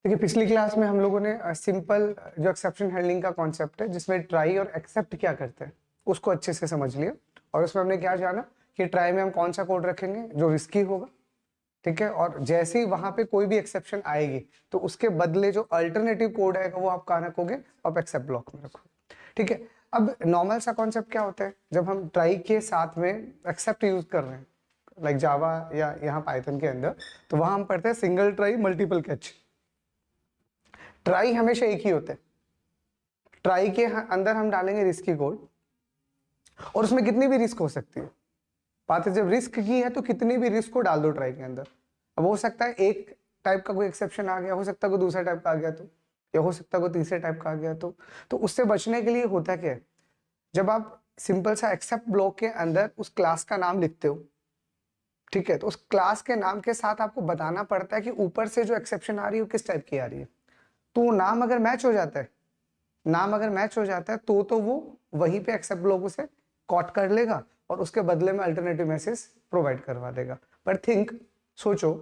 देखिए पिछली क्लास में हम लोगों ने सिंपल जो एक्सेप्शन हैंडलिंग का कॉन्सेप्ट है जिसमें ट्राई और एक्सेप्ट क्या करते हैं उसको अच्छे से समझ लिया। और उसमें हमने क्या जाना कि ट्राई में हम कौन सा कोड रखेंगे जो रिस्की होगा, ठीक है, और जैसे ही वहां पे कोई भी एक्सेप्शन आएगी तो उसके बदले जो अल्टरनेटिव कोड है वो आप कहाँ रखोगे, आप एक्सेप्ट ब्लॉक में रखोगे, ठीक है। अब नॉर्मल सा कॉन्सेप्ट क्या होता है जब हम ट्राई के साथ में एक्सेप्ट यूज कर रहे हैं लाइक जावा या यहाँ पाइथन के अंदर, तो वहां हम पढ़ते हैं single try multiple catch. Try हमेशा एक ही होता है, ट्राई के अंदर हम डालेंगे रिस्की कोड और उसमें कितनी भी रिस्क हो सकती है। बात है जब रिस्क की है तो कितनी भी रिस्क को डाल दो ट्राई के अंदर। अब हो सकता है एक टाइप का कोई एक्सेप्शन आ गया, हो सकता है कोई दूसरा टाइप का आ गया, तो या हो सकता है कोई तीसरे टाइप का आ गया, तो उससे बचने के लिए होता क्या है, जब आप सिंपल सा एक्सेप्ट ब्लॉक के अंदर उस क्लास का नाम लिखते हो, ठीक है, तो उस क्लास के नाम के साथ आपको बताना पड़ता है कि ऊपर से जो एक्सेप्शन आ रही है वो किस टाइप की आ रही है। तो नाम अगर मैच हो जाता है, नाम अगर मैच हो जाता है तो वो वहीं पे एक्सेप्ट ब्लॉक उसे कॉट कर लेगा और उसके बदले में अल्टरनेटिव मैसेज प्रोवाइड करवा देगा। पर थिंक, सोचो,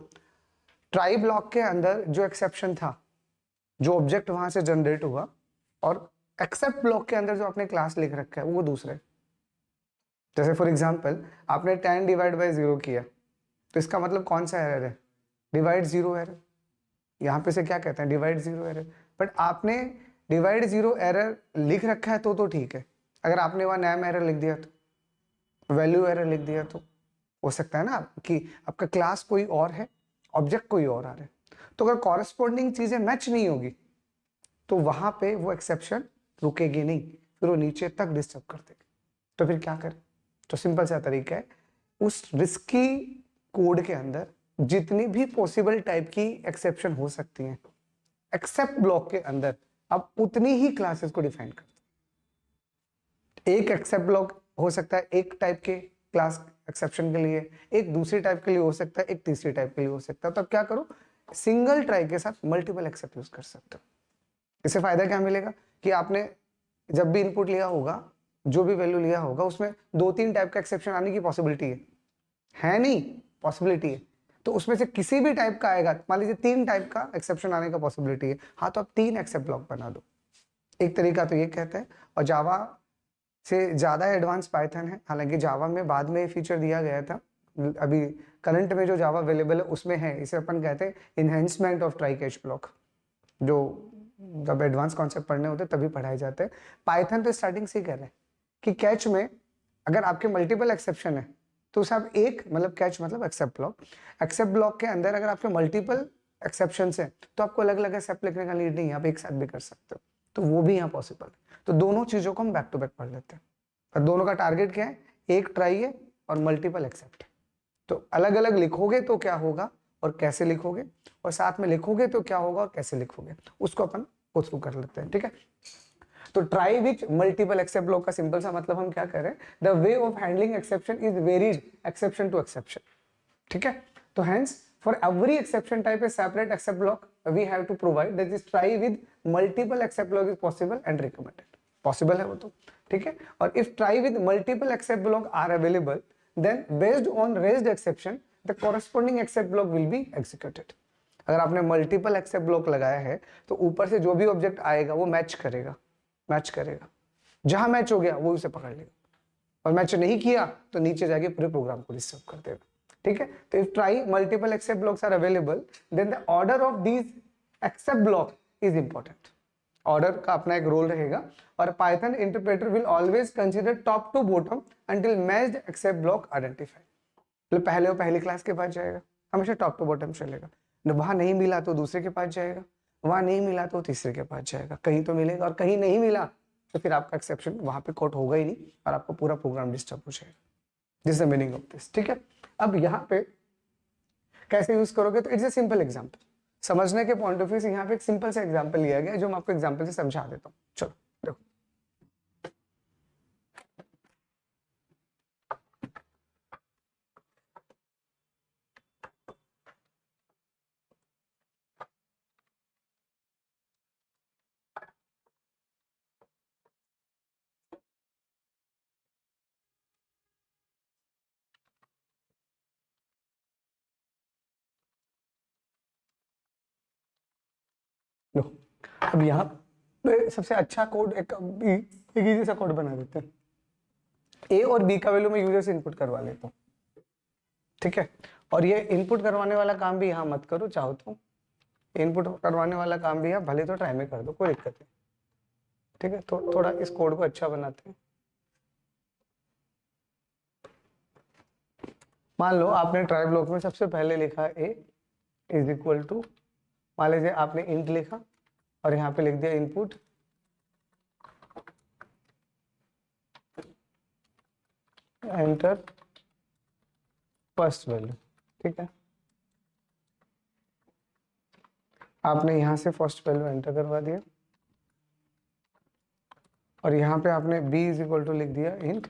ट्राई ब्लॉक के अंदर जो एक्सेप्शन था, जो ऑब्जेक्ट वहां से जनरेट हुआ, और एक्सेप्ट ब्लॉक के अंदर जो आपने क्लास लिख रखा है वो दूसरे। जैसे फॉर एग्जांपल आपने 10 डिवाइड बाय 0 किया, तो इसका मतलब कौन सा एरर है, डिवाइड जीरो एरर। यहाँ पे से क्या कहते हैं, डिवाइड जीरो एरर। बट आपने डिवाइड जीरो एरर लिख रखा है तो ठीक है। अगर आपने वहां नैम एरर लिख दिया, तो वैल्यू एरर लिख दिया, तो हो सकता है ना कि आपका क्लास कोई और है, ऑब्जेक्ट कोई और आ रहा है। तो अगर कॉरेस्पॉन्डिंग चीजें मैच नहीं होगी तो वहां पे वो एक्सेप्शन रुकेगी नहीं, फिर वो नीचे तक डिस्टर्ब कर देगी। तो फिर क्या करें, तो सिंपल सा तरीका है, उस रिस्की कोड के अंदर जितनी भी पॉसिबल टाइप की एक्सेप्शन हो सकती हैं, एक्सेप्ट ब्लॉक के अंदर आप उतनी ही क्लासेस को डिफाइन करते हैं। एक एक्सेप्ट ब्लॉक हो सकता है एक टाइप के क्लास एक्सेप्शन के लिए, एक दूसरी टाइप के लिए हो सकता है, एक तीसरी टाइप के लिए हो सकता है। तो अब क्या करो, सिंगल ट्राई के साथ मल्टीपल एक्सेप्ट यूज कर सकते हो। इससे फायदा क्या मिलेगा कि आपने जब भी इनपुट लिया होगा, जो भी वैल्यू लिया होगा, उसमें 2-3 टाइप का एक्सेप्शन आने की पॉसिबिलिटी है नहीं, पॉसिबिलिटी है। तो उसमें से किसी भी टाइप का आएगा, मान लीजिए 3 टाइप का एक्सेप्शन आने का पॉसिबिलिटी है, हाँ तो आप 3 एक्सेप्ट ब्लॉक बना दो। एक तरीका तो ये कहता है। और जावा से ज्यादा एडवांस पाइथन है, हालांकि जावा में बाद में फीचर दिया गया था, अभी करंट में जो जावा अवेलेबल है उसमें है, इसे अपन कहते हैं enhancement of try catch block, जो जब एडवांस कॉन्सेप्ट पढ़ने होते तभी पढ़ाए जाते हैं। पाइथन तो स्टार्टिंग से ही कह रहे हैं कि कैच में अगर आपके मल्टीपल एक्सेप्शन है तो उसे आप एक, मतलब कैच मतलब एक्सेप्ट ब्लॉक, एक्सेप्ट ब्लॉक के अंदर अगर आपके मल्टीपल एक्सेप्शन है तो आपको अलग अलग एक्सेप्ट लिखने का नीड नहीं है, आप एक साथ भी कर सकते हो। तो वो भी यहाँ पॉसिबल है। तो दोनों चीजों को हम बैक टू बैक पढ़ लेते हैं। और दोनों का टारगेट क्या है, एक ट्राई है और मल्टीपल एक्सेप्ट है। तो अलग अलग लिखोगे तो क्या होगा और कैसे लिखोगे, और साथ में लिखोगे तो क्या होगा और कैसे लिखोगे, उसको अपन गो थ्रू कर लेते हैं, ठीक है। तो try which multiple except block का सिंपल सा मतलब हम क्या करें, the way of handling exception is varied exception to exception, ठीक है। तो hence for every exception type a separate except block we have to provide, that is try with multiple except block is possible and recommended. Possible है वो तो, ठीक है। और if try with multiple except block are available, then based on raised exception the corresponding accept block will be executed। अगर आपने multiple except block लगाया है तो ऊपर से जो भी ऑब्जेक्ट आएगा वो मैच करेगा, मैच करेगा, जहां मैच हो गया वो उसे पकड़ लेगा, और मैच नहीं किया तो नीचे जाके पूरे प्रोग्राम को डिस्टर्ब कर देगा, ठीक है। तो if try multiple except blocks are available then the order of these except block is important. Order का अपना एक रोल रहेगा, और Python interpreter will always consider top to bottom until matched except block identify. मतलब पहले वो पहली class के पास जाएगा, हमेशा टॉप टू बॉटम चलेगा, वहां नहीं मिला तो दूसरे के पास जाएगा, वहां नहीं मिला तो तीसरे के पास जाएगा, कहीं तो मिलेगा, और कहीं नहीं मिला तो फिर आपका एक्सेप्शन वहां पे कोट होगा ही नहीं और आपका पूरा प्रोग्राम डिस्टर्ब हो जाएगा। This is the meaning of this, ठीक है। अब यहाँ पे कैसे यूज करोगे, तो इट्स ए सिंपल एग्जांपल। समझने के पॉइंट ऑफ व्यू से यहाँ पे एक सिंपल सा एग्जांपल लिया गया है जो मैं आपको एग्जांपल से समझा देता हूँ। चलो देखो। अब यहाँ पे सबसे अच्छा कोड एक इजी सा कोड बना देते हैं। ए और बी का वैल्यू मैं यूजर से इनपुट करवा लेता हूँ, ठीक है। और ये इनपुट करवाने वाला काम भी यहाँ मत करो, चाहो तो इनपुट करवाने वाला काम भी यहाँ भले तो ट्राई में कर दो, कोई दिक्कत नहीं, ठीक है। तो थोड़ा इस कोड को अच्छा बनाते हैं। मान लो आपने ट्राई ब्लॉक में सबसे पहले लिखा ए इज इक्वल टू, मान लीजिए आपने इंट लिखा और यहाँ पे लिख दिया इनपुट एंटर फर्स्ट वैल्यू, ठीक है। आपने यहाँ से फर्स्ट वैल्यू एंटर करवा दिया और यहाँ पे आपने b इज इक्वल टू लिख दिया इंट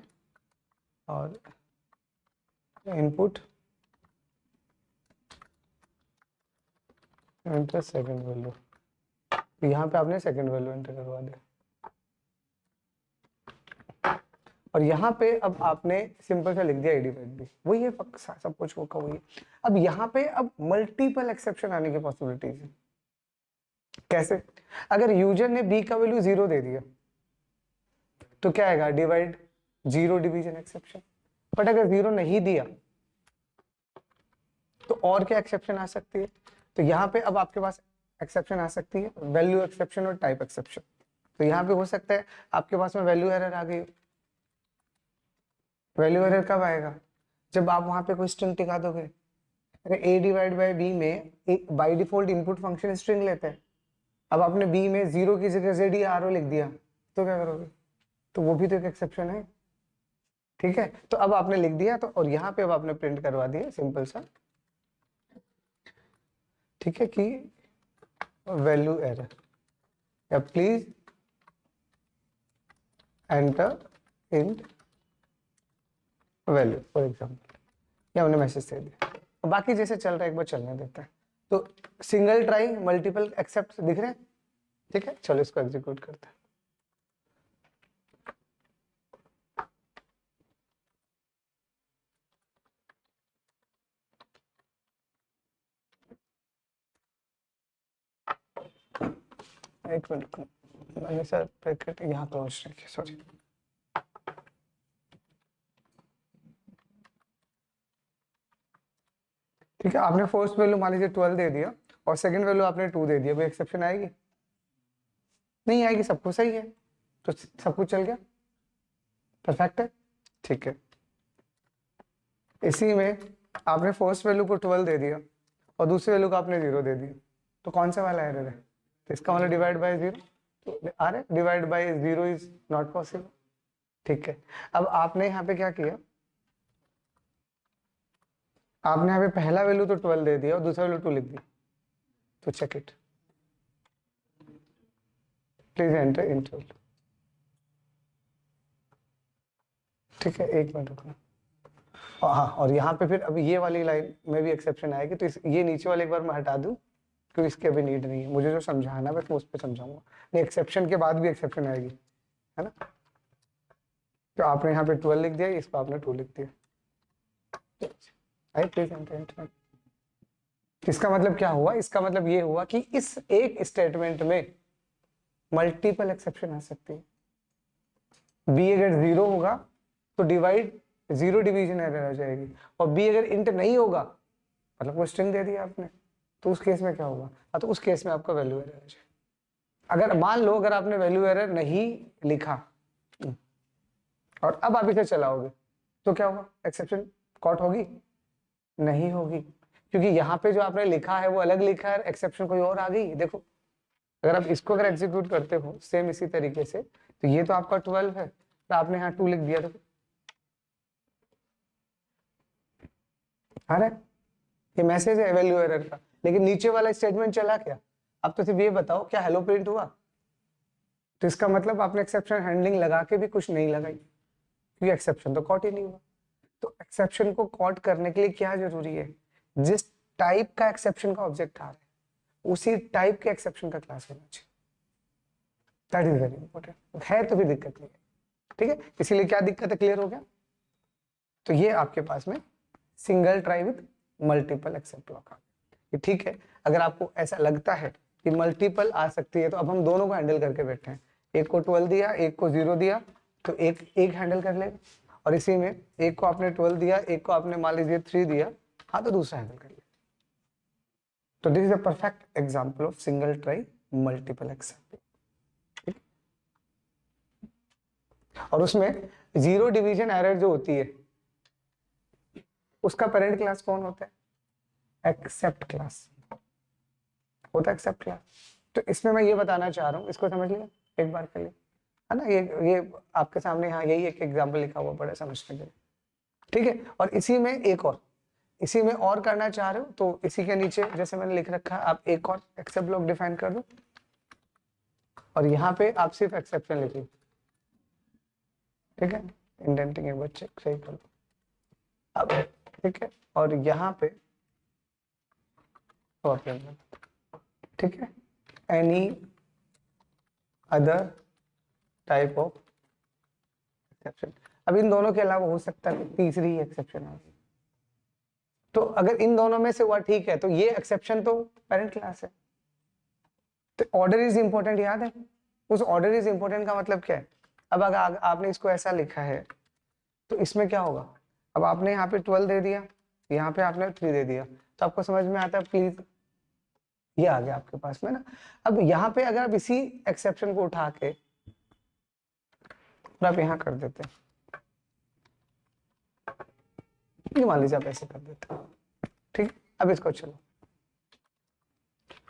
और इनपुट एंटर सेकंड वैल्यू, यहाँ पे आपने सेकंड वैल्यू एंटर करवा दिया और यहाँ पे अब आपने सिंपल सा लिख दिया ए डिवाइड बी, वही है सब कुछ होगा वही। अब यहाँ पे अब मल्टीपल एक्सेप्शन आने की पॉसिबिलिटीज है। कैसे? अगर यूजर ने बी का वैल्यू 0 दे दिया तो क्या आएगा? Divide 0 division exception. बट अगर 0 नहीं दिया तो और क्या एक्सेप्शन आ सकती है? तो यहाँ पे अब आपके पास एक्सेप्शन आ सकती है वैल्यू एक्सेप्शन और टाइप एक्सेप्शन। तो यहाँ पे हो सकता है आपके पास में वैल्यू एरर आ गई। वैल्यू एरर कब आएगा? जब आप वहां पे कोई स्ट्रिंग टिका दोगे। अरे a डिवाइड बाय b में by default input function string लेते हैं। अब आपने b में 0 की जगह ZERO लिख दिया तो क्या करोगे? तो वो भी तो एक एक्सेप्शन है, ठीक है। तो अब आपने लिख दिया तो, और यहाँ पे अब आपने प्रिंट करवा दिया सिंपल सा, ठीक है, कि वैल्यू एरर या please enter int value for example, या हमने मैसेज दे दिया। और बाकी जैसे चल रहा है एक बार चलने देता है। तो सिंगल ट्राई मल्टीपल एक्सेप्ट दिख रहे हैं, ठीक है। चलो इसको एग्जीक्यूट करते हैं। एक मिनट, मैंने सर पैकेट यहाँ क्लोज रखिए, सॉरी। ठीक है, आपने फर्स्ट वैल्यू मान लीजिए 12 दे दिया और सेकंड वैल्यू आपने 2 दे दिया, कोई एक्सेप्शन आएगी? नहीं आएगी, सब कुछ सही है तो सब कुछ चल गया, परफेक्ट है, ठीक है। इसी में आपने फर्स्ट वैल्यू को 12 दे दिया और दूसरी वैल्यू को आपने 0 दे दिया, तो कौन सा वाला एरर है? तो इसका मतलब डिवाइड बाय 0, तो आ रहा है divide by 0 is not possible, ठीक है। अब आपने यहाँ पे क्या किया? आपने यहाँ पे पहला वैल्यू तो 12 दे दिया और दूसरा वैल्यू 2 लिख दिया, तो check it, please enter int, ठीक है। एक मिनट रुकना। हाँ, और यहाँ पे फिर अभी ये वाली लाइन में भी एक्सेप्शन आएगी, तो ये नीचे वाले एक बार मैं हटा दूं क्योंकि इसकी अभी नीड नहीं है, मुझे जो समझाना है मैं उस पर समझाऊंगा। नहीं, एक्सेप्शन के बाद भी एक्सेप्शन आएगी, है ना। तो आपने यहाँ पे 12 लिख दिया, इस पर आपने 2 लिख दिया, इसका मतलब क्या हुआ? इसका मतलब ये हुआ कि इस एक स्टेटमेंट में मल्टीपल एक्सेप्शन आ सकती है। बी अगर 0 होगा तो डिवाइड 0 डिवीजन एरर आ जाएगी, और बी अगर इंट नहीं होगा मतलब वो स्ट्रिंग दे दिया आपने, तो उस केस में क्या होगा? तो उस केस में आपका वैल्यू एरर आ जाएगा। अगर मान लो अगर आपने वैल्यू एरर नहीं लिखा और अब आप इसे चलाओगे तो क्या होगा? एक्सेप्शन कॉट होगी? नहीं होगी, क्योंकि यहाँ पे जो आपने लिखा है वो अलग लिखा है, एक्सेप्शन कोई और आ गई। देखो, अगर आप इसको अगर एग्जीक्यूट करते हो सेम इसी तरीके से, तो ये तो आपका 12 है, तो आपने यहाँ 2 लिख दिया, देखो अरे ये मैसेज है वैल्यू एरर का, लेकिन नीचे वाला स्टेटमेंट चला क्या? अब तो सिर्फ ये बताओ क्या हेलो प्रिंट हुआ? तो इसका मतलब आपने एक्सेप्शन हैंडलिंग लगा के भी कुछ नहीं लगाई, क्योंकि एक्सेप्शन तो कॉट ही नहीं हुआ। तो एक्सेप्शन को कॉट करने के लिए क्या जरूरी है? जिस टाइप का एक्सेप्शन का ऑब्जेक्ट आ रहा है उसी टाइप के एक्सेप्शन का क्लास होना चाहिए। दैट इज वेरी इंपॉर्टेंट है, तो फिर दिक्कत नहीं है, ठीक है। इसीलिए क्या दिक्कत है, क्लियर हो गया? तो ये आपके पास में single try with multiple except block आ गया, ठीक है। अगर आपको ऐसा लगता है कि मल्टीपल आ सकती है, तो अब हम दोनों को हैंडल करके बैठे हैं। एक को 12 दिया, एक को 0 दिया, तो एक हैंडल कर लेगा, और इसी में एक को आपने 12 दिया, एक को आपने मान लीजिए 3 दिया, हाँ तो दूसरा हैंडल कर लिया। तो this is a perfect example of single try multiple except. और उसमें जीरो डिवीजन एरर जो होती है उसका पेरेंट क्लास कौन होता है? एक्सेप्ट क्लास होता है, एक्सेप्ट क्लास। तो इसमें मैं ये बताना चाह रहा हूँ, इसको समझ लिया एक बार के लिए, है ना। ये आपके सामने यहाँ यही एक एग्जाम्पल लिखा हुआ पड़ा समझने के लिए, ठीक है। और इसी में एक और, इसी में और करना चाह रहे हो तो इसी के नीचे जैसे मैंने लिख रखा है, आप एक और एक्सेप्ट ब्लॉक डिफाइन कर दो, और यहाँ पे आप सिर्फ एक्सेप्शन लिखिए, ठीक है। इंडेंटिंग एक बच्चे सही कर दो अब, ठीक है। और यहाँ पे ठीक है, any other type of exception. अब इन दोनों के अलावा हो सकता है तीसरी एक्सेप्शन आ गई, तो अगर इन दोनों में से हुआ ठीक है, तो ये एक्सेप्शन तो पेरेंट क्लास है। तो ऑर्डर इज इंपॉर्टेंट, याद है उस ऑर्डर इज इंपॉर्टेंट का मतलब क्या है? अब अगर आपने इसको ऐसा लिखा है तो इसमें क्या होगा? अब आपने यहाँ पे 12 दे दिया, यहाँ पे आपने 3 दे दिया, तो आपको समझ में आता है प्लीज, ये आ गया आपके पास में ना। अब यहाँ पे अगर आप इसी एक्सेप्शन को उठा के और आप यहाँ कर देते हैं, ये मान लीजिए आप ऐसे कर देते हैं, ठीक। अब इसको चलो,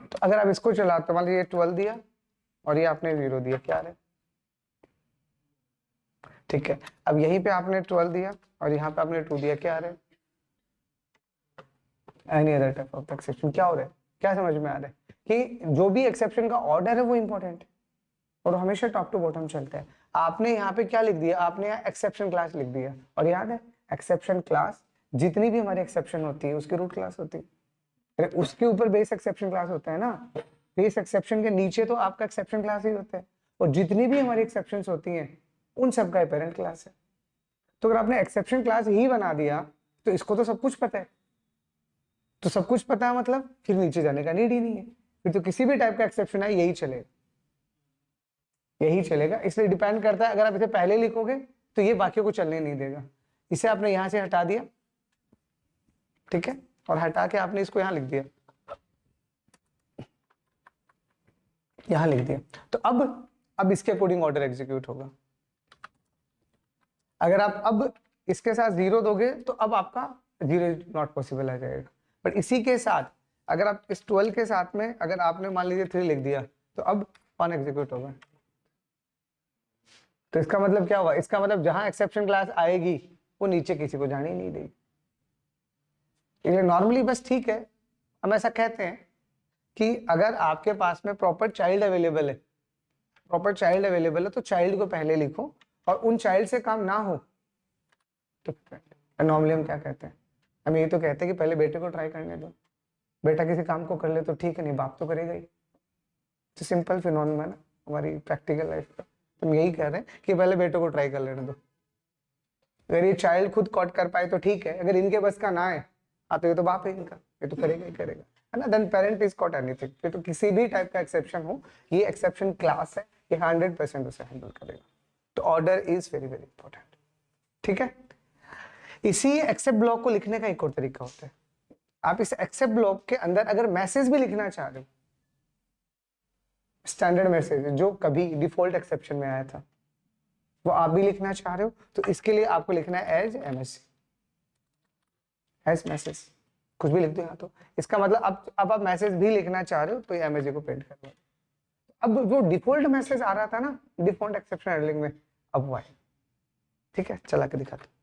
तो अगर आप इसको चलाते तो मान लीजिए 12 दिया और ये आपने 0 दिया, क्या रहे? ठीक है। अब यहीं पे आपने 12 दिया और यहाँ पे आपने 2 दिया, क्या रहे? Any other type of exception. क्या हो रहा है? क्या समझ में आ रहा है कि जो भी एक्सेप्शन का ऑर्डर है वो इंपॉर्टेंट है और हमेशा टॉप टू बॉटम चलता है। आपने यहाँ पे क्या लिख दिया? आपने यहाँ एक्सेप्शन क्लास लिख दिया, और याद है एक्सेप्शन क्लास जितनी भी हमारी एक्सेप्शन होती है उसकी रूट क्लास होती है, अरे उसके ऊपर बेस एक्सेप्शन क्लास होता है ना। बेस एक्सेप्शन के नीचे तो आपका एक्सेप्शन क्लास ही होता है, और जितनी भी हमारी एक्सेप्शंस होती हैं उन सब का पेरेंट क्लास है। तो अगर आपने एक्सेप्शन क्लास ही बना दिया तो इसको तो सब कुछ पता है, तो सब कुछ पता है मतलब फिर नीचे जाने का नीड ही नहीं है, फिर तो किसी भी टाइप का एक्सेप्शन है यही चलेगा, यही चलेगा। इसलिए डिपेंड करता है, अगर आप इसे पहले लिखोगे तो ये बाकियों को चलने नहीं देगा। इसे आपने यहां से हटा दिया, ठीक है, और हटा के आपने इसको यहां लिख दिया, यहां लिख दिया, तो अब इसके अकॉर्डिंग ऑर्डर एग्जीक्यूट होगा। अगर आप अब इसके साथ 0 दोगे तो अब आपका 0 नॉट पॉसिबल आ जाएगा, बट इसी के साथ अगर आप इस 12 के साथ में अगर आपने मान लीजिए 3 लिख दिया तो अब 1 एग्जीक्यूट होगा। तो इसका मतलब क्या हुआ? इसका मतलब जहां एक्सेप्शन क्लास आएगी वो नीचे किसी को जाने ही नहीं देगी। ये नॉर्मली बस ठीक है, हम ऐसा कहते हैं कि अगर आपके पास में प्रॉपर चाइल्ड अवेलेबल है, प्रॉपर चाइल्ड अवेलेबल है तो चाइल्ड को पहले लिखो, और उन चाइल्ड से काम ना हो तो नॉर्मली हम क्या कहते हैं? हम ये तो कहते हैं कि पहले बेटे को ट्राई करने दो, बेटा किसी काम को कर ले तो ठीक है, नहीं बाप तो करेगा ही। तो सिंपल फिनोमेना हमारी प्रैक्टिकल लाइफ का, तुम यही कह रहे हैं कि पहले बेटों को ट्राई कर लेने दो। अगर ये चाइल्ड खुद कॉट कर पाए तो ठीक है, अगर इनके बस का ना है तो ये तो बाप है इनका, ये तो करेगा ही करेगा, है ना। Then parent is caught anything, ये तो किसी भी टाइप का एक्सेप्शन हो, ये एक्सेप्शन क्लास है, ये 100% उसे हैंडल करेगा। तो order is very very important, ठीक है। इसी एक्सेप्ट ब्लॉक को लिखने का एक और तरीका होता है, आप इस एक्सेप्ट ब्लॉक के अंदर अगर मैसेज भी लिखना चाह रहे हो, स्टैंडर्ड मैसेज जो कभी डिफॉल्ट एक्सेप्शन में आया था वो आप भी लिखना चाह रहे हो, तो इसके लिए आपको लिखना है एज एमएससी, एज मैसेज, कुछ भी लिख दो यहाँ। तो इसका मतलब अब आप मैसेज भी लिखना चाह रहे हो तो एमएसजी को प्रिंट करना। अब जो डिफॉल्ट मैसेज आ रहा था ना डिफॉल्ट एक्सेप्शन हैंडलिंग में, अब वो है, ठीक है, चला के दिखाता हूं।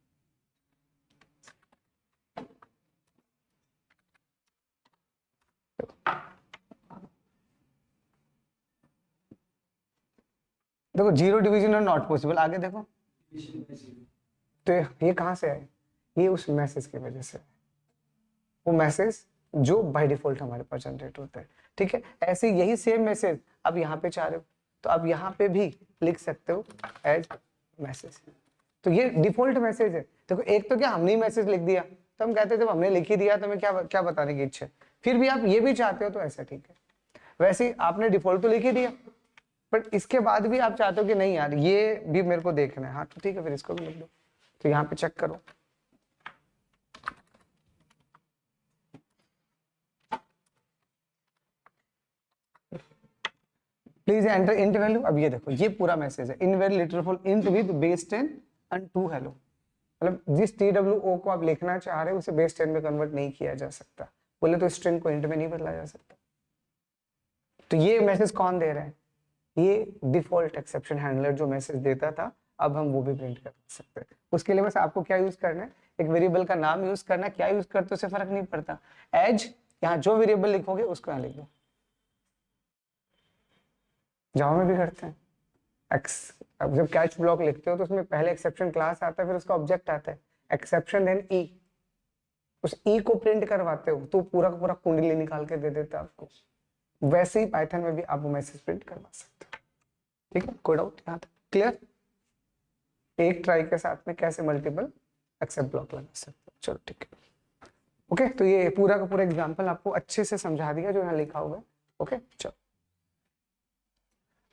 देखो 0 डिवीजन और नॉट पॉसिबल, आगे देखो। तो ये कहां से आए? ये उस मैसेज की वजह से, वो मैसेज जो बाय डिफॉल्ट हमारे पास जनरेट होता है, ठीक है। ऐसे यही सेम मैसेज अब यहाँ पे चाह रहे हो तो अब यहाँ पे भी लिख सकते हो एज मैसेज। तो ये डिफॉल्ट मैसेज है। देखो एक तो क्या हमने मैसेज लिख दिया, तो हम कहते हैं जब हमने लिख ही दिया तो हमें क्या क्या बताने की इच्छा है। फिर भी आप ये भी चाहते हो तो ऐसा ठीक है। वैसे ही आपने डिफॉल्ट तो लिख ही दिया, बट इसके बाद भी आप चाहते हो कि नहीं यार ये भी मेरे को देखना है, हाँ तो ठीक है फिर इसको भी लिख दो। तो यहाँ पे चेक करो, प्लीज एंटर इंट वैल्यू। अब ये देखो ये पूरा मैसेज है, in very literal int with base 10 and 2 hello. मतलब जिस TWO को आप लिखना चाह रहे हो उसे बेस 10 में कन्वर्ट नहीं किया जा सकता, बोले तो स्ट्रिंग को इंट में नहीं बदला जा सकता। तो ये मैसेज कौन दे रहा है? ये डिफॉल्ट एक्सेप्शन हैंडलर जो मैसेज देता था, अब हम वो भी प्रिंट कर सकते हैं। उसके लिए बस आपको क्या यूज करना है, एक वेरिएबल का नाम यूज करना है, क्या यूज करते हो उससे फर्क नहीं पड़ता। एज, यहाँ जो वेरिएबल लिखोगे उसको यहाँ लिख दो। जावा में भी करते हैं अब जब कैच ब्लॉक लिखते हो तो उसमें पहले एक्सेप्शन क्लास आता है, फिर उसका ऑब्जेक्ट आता है, एक्सेप्शन देन ई, उस ई को प्रिंट करवाते हो तो पूरा का पूरा कुंडली निकाल के दे देता है आपको। वैसे ही पाइथन में भी आप वो मैसेज प्रिंट करवा सकते हो। ठीक है, कोई डाउट यहाँ तक क्लियर? एक ट्राई के साथ में कैसे मल्टीपल एक्सेप्ट ब्लॉक लगा सकते हो। चलो ठीक है, ओके। तो ये पूरा का पूरा एग्जांपल आपको अच्छे से समझा दिया जो यहाँ लिखा हुआ है। ओके चलो,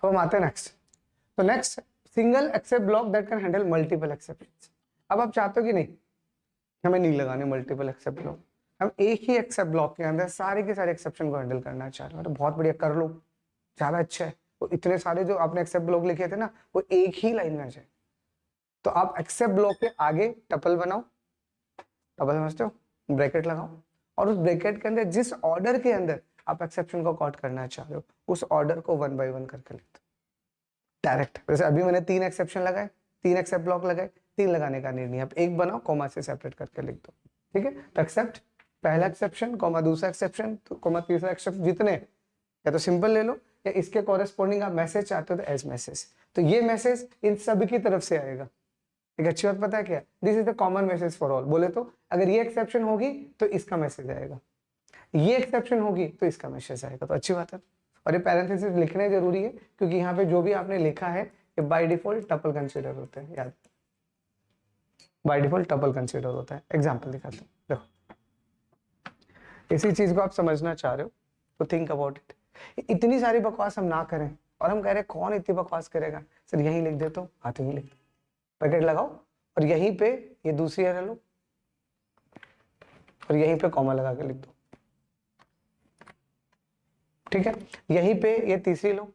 अब हम आते हैं नेक्स्ट। तो next, single except block that can handle multiple exceptions. अब आप चाहते हो कि नहीं हमें नहीं लगाने मल्टीपल एक्सेप्ट ब्लॉक, हम एक ही एक्सेप्ट ब्लॉक के अंदर सारे के सारे एक्सेप्शन को हैंडल करना चाह रहे हो, तो बहुत बढ़िया, कर लो, ज्यादा अच्छा है। तो इतने सारे जो आपने एक्सेप्ट ब्लॉक लिखे थे ना वो एक ही लाइन में आ जाए। तो आप एक्सेप्ट ब्लॉक के आगे टपल बनाओ, टपल समझते हो, ब्रैकेट लगाओ, और उस ब्रैकेट के अंदर जिस ऑर्डर के अंदर आप एक्सेप्शन को कॉट करना चाह रहे हो उस ऑर्डर को 1 बाय 1 करके लिख दो डायरेक्ट। जैसे अभी मैंने 3 एक्सेप्शन लगाए, 3 एक्सेप्ट ब्लॉक लगाए, 3 लगाने का नहीं, आप एक बनाओ, कॉमा से सेपरेट करके लिख दो। ठीक है, तो एक्सेप्ट पहला एक्सेप्शन, कॉमा दूसरा एक्सेप्शन, कॉमा तीसरा एक्सेप्शन, जितने या तो सिंपल ले लो या इसके कॉरेस्पॉन्डिंग आप मैसेज चाहते हो तो एज मैसेज। तो ये मैसेज इन सभी की तरफ से आएगा। एक अच्छी बात पता है क्या, this is the common message for all. बोले तो अगर ये एक्सेप्शन होगी तो इसका मैसेज आएगा, ये एक्सेप्शन होगी तो इसका मैसेज आएगा। तो अच्छी बात है। और ये पैरेंथेसिस लिखने जरूरी है क्योंकि यहाँ पे जो भी आपने लिखा है ये बाय डिफॉल्ट टपल कंसीडर होते हैं, याद, बाय डिफॉल्ट टपल कंसीडर होता है। एग्जांपल दिखाते हैं, देखो इसी चीज को आप समझना चाह रहे हो तो थिंक अबाउट इट। इतनी सारी बकवास हम ना करें, और हम कह रहे हैं कौन इतनी बकवास करेगा, सर यहीं लिख देता हूँ, हाँ तो यहीं लिख दो, ब्रैकेट लगाओ और यहीं पे ये दूसरी एरर लो और यहीं पे कॉमा लगा के लिख दो। ठीक है, यहीं पे ये तीसरी लो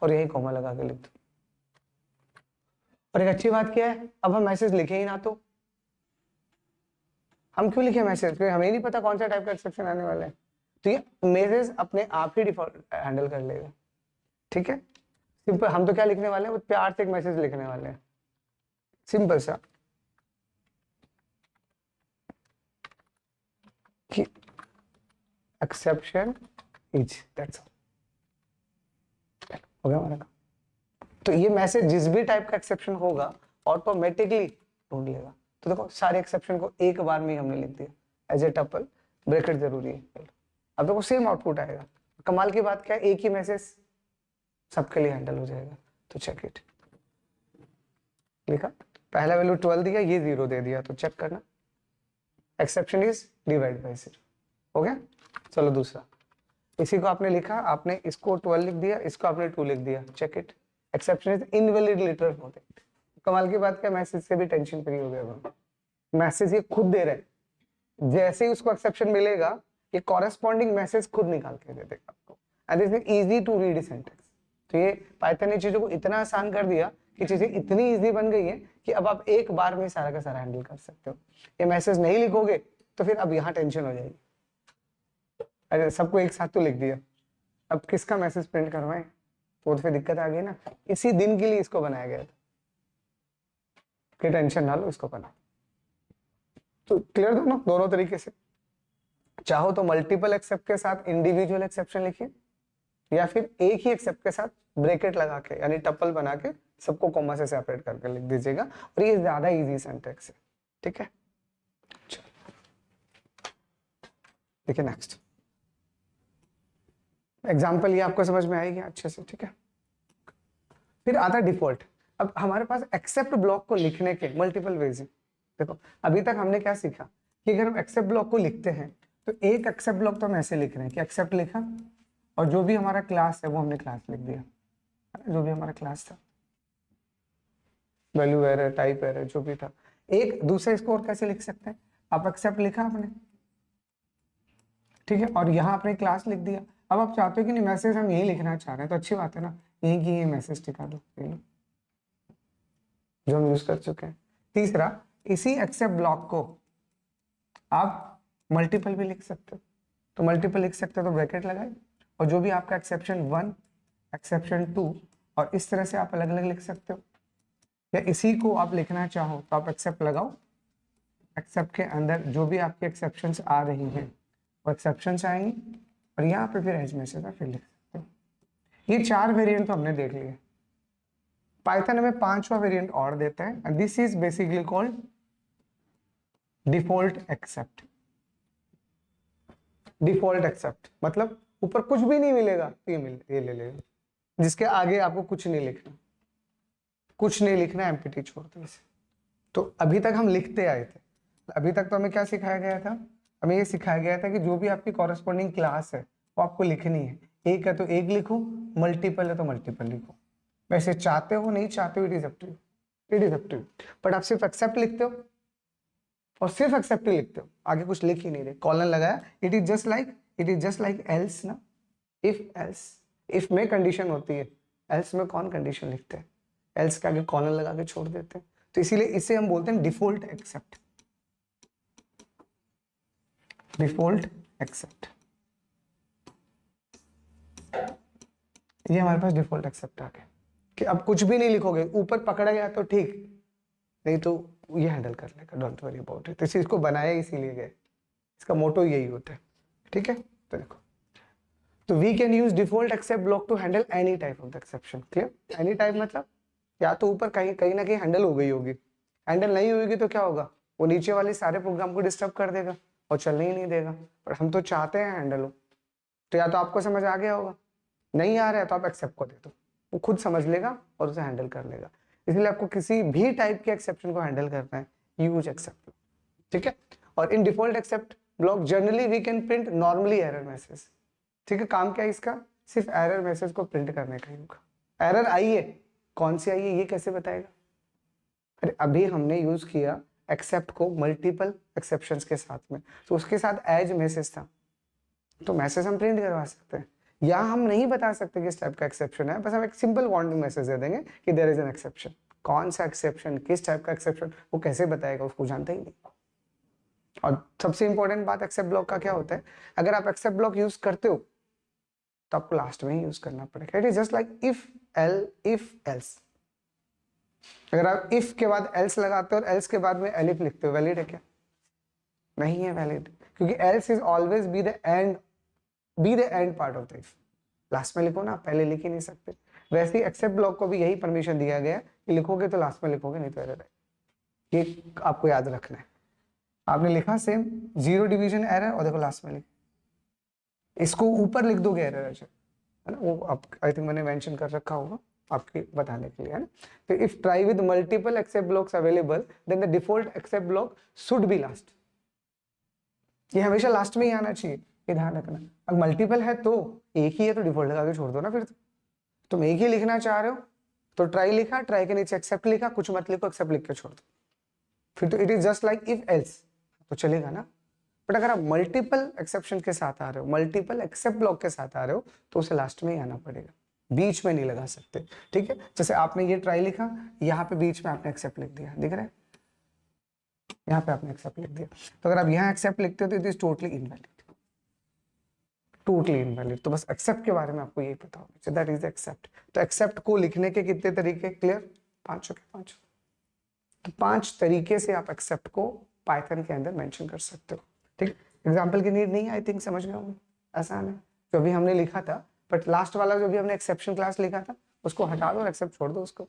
और यहीं कॉमा लगा के लिख दो। और एक अच्छी बात क्या है, अब हम मैसेज लिखे ही ना तो हम क्यों लिखे मैसेज, क्योंकि हमें नहीं पता कौन सा टाइप का एक्सेप्शन आने वाला है। तो ये मैसेज अपने आप ही डिफॉल्ट हैंडल कर लेगा। ठीक है, सिंपल, हम तो क्या लिखने वाले हैं, वो प्यार से एक मैसेज लिखने वाले हैं, सिंपल सा कि एक्सेप्शन इज, दैट्स ऑल, हो गया हमारा काम। तो ये मैसेज जिस भी टाइप का एक्सेप्शन होगा ऑटोमेटिकली ढूंढ लेगा। तो देखो सारे एक्सेप्शन को एक बार में ही हमने लिख दिया एज ए टपल, ब्रैकेट जरूरी है। अब देखो सेम आउटपुट आएगा। कमाल की बात क्या है, एक ही मैसेज सबके लिए हैंडल हो जाएगा। तो चेक इट, लिखा पहला वैल्यू 12 दिया, ये 0 दे दिया, तो चेक करना एक्सेप्शन इज डिवाइड बाय 0। हो गया, चलो दूसरा, इसी को आपने लिखा, आपने इसको 12 लिख दिया, इसको आपने 2 लिख दिया, check it, exception is invalid letter होते। कमाल की बात क्या, मैसेज से भी टेंशन फ्री हो गया। मैसेज ये खुद दे रहे, जैसे ही उसको एक्सेप्शन मिलेगा ये कॉरेस्पॉन्डिंग मैसेज खुद निकाल के दे देगा आपको, and this is easy to read syntax. तो ये पाइथन ने चीजों को इतना आसान कर दिया कि चीजें इतनी इजी बन गई है कि अब आप एक बार में सारा का सारा हैंडल कर सकते हो। ये मैसेज नहीं लिखोगे तो फिर अब यहाँ टेंशन हो जाएगी, अरे सबको एक साथ तो लिख दिया, अब किसका मैसेज प्रिंट करवाएं, तो फिर दिक्कत आ गई ना। इसी दिन के लिए इसको बनाया गया था कि टेंशन ना लो, इसको बना। तो क्लियर, दोनों तरीके से, चाहो तो मल्टीपल एक्सेप्ट के साथ इंडिविजुअल एक्सेप्शन लिखिए, या फिर एक ही एक्सेप्ट के साथ ब्रैकेट लगा के यानी टपल बना के सबको कॉमा से सेपरेट करके लिख दीजिएगा, और ये ज्यादा इजी सिंटैक्स है। ठीक है, देखिए नेक्स्ट एग्जाम्पल, ये आपको समझ में आएगी अच्छे से। ठीक है, फिर आता डिफॉल्ट। अब हमारे पास एक्सेप्ट ब्लॉक को लिखने के मल्टीपल वेज हैं। देखो अभी तक हमने क्या सीखा कि अगर हम एक्सेप्ट ब्लॉक को लिखते हैं तो एक एक्सेप्ट ब्लॉक तो हम ऐसे लिख रहे हैं कि एक्सेप्ट लिखा और जो भी हमारा क्लास है वो हमने क्लास लिख दिया, जो भी हमारा क्लास था, वैल्यू एरर, टाइप एरर, जो भी था। एक दूसरे इसको और कैसे लिख सकते हैं, आप एक्सेप्ट लिखा आपने, ठीक है, और यहाँ आपने क्लास लिख दिया। अब आप चाहते हो कि नहीं मैसेज हम यही लिखना चाह रहे हैं, तो अच्छी बात है ना, यही की ये मैसेज टिका दो, ये लो जो हम यूज कर चुके हैं। तीसरा, इसी एक्सेप्ट ब्लॉक को आप मल्टीपल भी लिख सकते हो, तो मल्टीपल लिख सकते हो तो ब्रैकेट लगाए, और जो भी आपका एक्सेप्शन 1, एक्सेप्शन 2 और इस तरह से आप अलग अलग लिख सकते हो, या इसी को आप लिखना चाहो तो आप एक्सेप्ट लगाओ, एक्सेप्ट के अंदर जो भी आपके एक्सेप्शंस आ रही हैं वो एक्सेप्शंस आएंगी, और यहाँ पे फिर एज मैसेज फिर लिख सकते हो। ये 4 वेरिएंट तो हमने देख लिए। पाइथन हमें 5वां वेरिएंट और देता है, and this is basically called default except. Default except मतलब ऊपर कुछ भी नहीं मिलेगा तो ये ले लेगा, जिसके आगे आपको कुछ नहीं लिखना, कुछ नहीं लिखना, एम्प्टी छोड़ दो इसे। तो अभी तक हम लिखते आए थे, अभी तक तो हमें क्या सिखाया गया था, हमें ये सिखाया गया था कि जो भी आपकी कॉरेस्पॉन्डिंग क्लास है वो आपको लिखनी है, एक है तो एक लिखो, मल्टीपल है तो मल्टीपल लिखो, वैसे चाहते हो नहीं चाहते हो, it is up to you, it is up to you. But आप सिर्फ एक्सेप्ट लिखते हो और सिर्फ एक्सेप्ट ही लिखते हो, आगे कुछ लिख ही नहीं रहे, कॉलन लगाया, it is just like else ना, इफ एल्स, इफ में कंडीशन होती है, एल्स में कौन कंडीशन लिखते हैं, एल्स के आगे कॉलन लगा के छोड़ देते हैं, तो इसीलिए इसे हम बोलते हैं डिफॉल्ट एक्सेप्ट, डिफॉल्ट एक्सेप्ट। ये हमारे पास डिफॉल्ट एक्सेप्ट आ गया कि अब कुछ भी नहीं लिखोगे, ऊपर पकड़ा गया तो ठीक, नहीं तो ये हैंडल कर लेगा, डोंट वरी अबाउट इट। इस चीज को बनाया इसीलिए गया, इसका मोटो यही होता है, ठीक है। तो देखो, तो we can use default except block to handle any type of the exception. Clear, any type मतलब या तो ऊपर कहीं कहीं ना कहीं हैंडल हो गई होगी, हैंडल नहीं होगी तो क्या होगा, वो नीचे वाले सारे प्रोग्राम को डिस्टर्ब कर देगा और चलने ही नहीं देगा। पर हम तो चाहते हैं हैंडल हो, तो या तो आपको समझ आ गया होगा, नहीं आ रहा है तो आप एक्सेप्ट को दे दो, वो खुद समझ लेगा और उसे हैंडल कर लेगा। इसलिए आपको किसी भी टाइप के एक्सेप्शन को हैंडल करना है, यूज एक्सेप्ट, ठीक है। और in default except block generally we can print normally error message, ठीक है। काम क्या है इसका, सिर्फ एरर मैसेज को प्रिंट करने का ही होगा। एरर आई है, कौन सी आई है ये कैसे बताएगा, अरे अभी हमने यूज किया एक्सेप्ट को मल्टीपल एक्सेप्शंस के साथ में, तो उसके साथ एज मैसेज था, तो मैसेज हम प्रिंट करवा सकते हैं, या हम नहीं बता सकते किस टाइप का एक्सेप्शन है, बस हम एक सिंपल वार्निंग मैसेज दे देंगे कि देयर इज एन एक्सेप्शन। कौन सा एक्सेप्शन, किस टाइप का एक्सेप्शन, वो कैसे बताएगा, उसको जानता ही नहीं। और सबसे इंपॉर्टेंट बात एक्सेप्ट ब्लॉक का क्या होता है, अगर आप एक्सेप्ट ब्लॉक यूज करते हो तो आपको लास्ट में ही यूज करना पड़ेगा। It is just like if else. अगर आप इफ के बाद एल्स लगाते हो और एल्स के बाद में एलिफ लिखते हो, वैलिड है क्या, नहीं है वैलिड, क्योंकि else is always be the end part of the if. Last में लिखो ना, पहले लिख ही नहीं सकते। वैसे ही एक्सेप्ट ब्लॉक को भी यही परमिशन दिया गया कि लिखोगे तो लास्ट में लिखोगे, नहीं तो एरर है। ये आपको याद रखना है। आपने लिखा सेम 0 डिवीजन एरर और देखो लास्ट में लिख, इसको ऊपर लिख दोगे एरर है ना, वो आप आई थिंक मैंने मेंशन कर रखा होगा आपके बताने के लिए, है ना। तो if try with multiple except blocks available then the default except block should be last. ये हमेशा लास्ट में ही आना चाहिए, ये ध्यान रखना। अब मल्टीपल है तो एक ही है तो डिफॉल्ट लगा के छोड़ दो ना, फिर तुम एक ही लिखना चाह रहे हो तो ट्राई लिखा, ट्राई के नीचे एक्सेप्ट लिखा, कुछ मत लिखो, एक्सेप्ट लिख के छोड़ दो, फिर तो it is just like if else, तो चलेगा ना। बट अगर आप मल्टीपल एक्सेप्शन के साथ आ रहे हो, मल्टीपल एक्सेप्ट ब्लॉक के साथ आ रहे हो, तो उसे लास्ट में ही आना पड़ेगा, बीच में नहीं लगा सकते, ठीक है। जैसे आपने ये ट्राई लिखा, यहाँ पे बीच में आपने एक्सेप्ट लिख दिया, दिख रहा है, यहाँ पे आपने एक्सेप्ट लिख दिया, तो अगर आप यहाँ एक्सेप्ट लिखते हो तो it is totally invalid, totally invalid. तो बस एक्सेप्ट के बारे में आपको यही पता होगा, दैट इज एक्सेप्ट। तो एक्सेप्ट को लिखने के कितने तरीके, क्लियर, 5 हो गए, 5। तो 5 तरीके से आप एक्सेप्ट को पाइथन के अंदर मेंशन कर सकते हो, ठीक। एग्जांपल की नीड नहीं, आई थिंक समझ गए होंगे, आसान है। जो भी हमने लिखा था, बट लास्ट वाला जो भी हमने एक्सेप्शन क्लास लिखा था उसको हटा दो और एक्सेप्ट छोड़ दो उसको।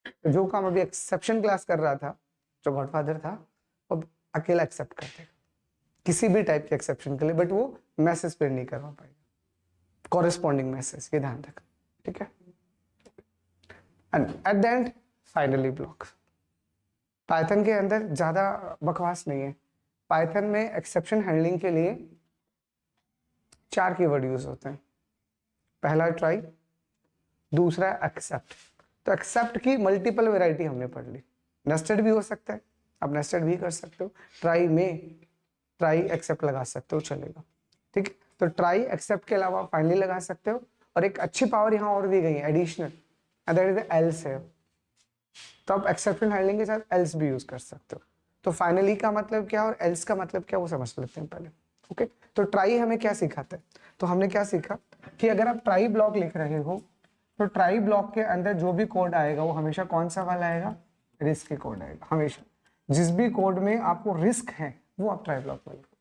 तो जो काम अभी एक्सेप्शन क्लास कर रहा था, जो गॉडफादर था, वो अकेला एक्सेप्ट कर देगा किसी भी टाइप के एक्सेप्शन के लिए, बट वो मैसेज प्रिंट नहीं करवा पाएगा, कॉरेस्पॉन्डिंग मैसेज, ये ध्यान रखना, ठीक है। And at the end finally blocks. Python के अंदर ज्यादा बकवास नहीं है। पाइथन में एक्सेप्शन हैंडलिंग के लिए 4 कीवर्ड यूज होते हैं। पहला ट्राई, दूसरा एक्सेप्ट। तो एक्सेप्ट की मल्टीपल वेराइटी हमने पढ़ ली। नेस्टेड भी हो सकता है, आप नेस्टेड भी कर सकते हो, ट्राई में ट्राई एक्सेप्ट लगा सकते हो, चलेगा। ठीक है, तो ट्राई एक्सेप्ट के अलावा फाइनली लगा सकते हो। और एक अच्छी पावर यहाँ और दी गई है एडिशनल, दैट इज एल्स है। तो आप एक्सेप्शन हैंडलिंग के साथ एल्स भी यूज कर सकते हो। तो फाइनली का मतलब क्या और एल्स का मतलब क्या वो समझ लेते हैं पहले। ओके, तो ट्राई हमें क्या सिखाता है? तो हमने क्या सीखा कि अगर आप ट्राई ब्लॉक लिख रहे हो तो ट्राई ब्लॉक के अंदर जो भी कोड आएगा वो हमेशा कौन सा वाला आएगा? रिस्क के कोड आएगा हमेशा। जिस भी कोड में आपको रिस्क है वो आप ट्राई ब्लॉक में लिखो।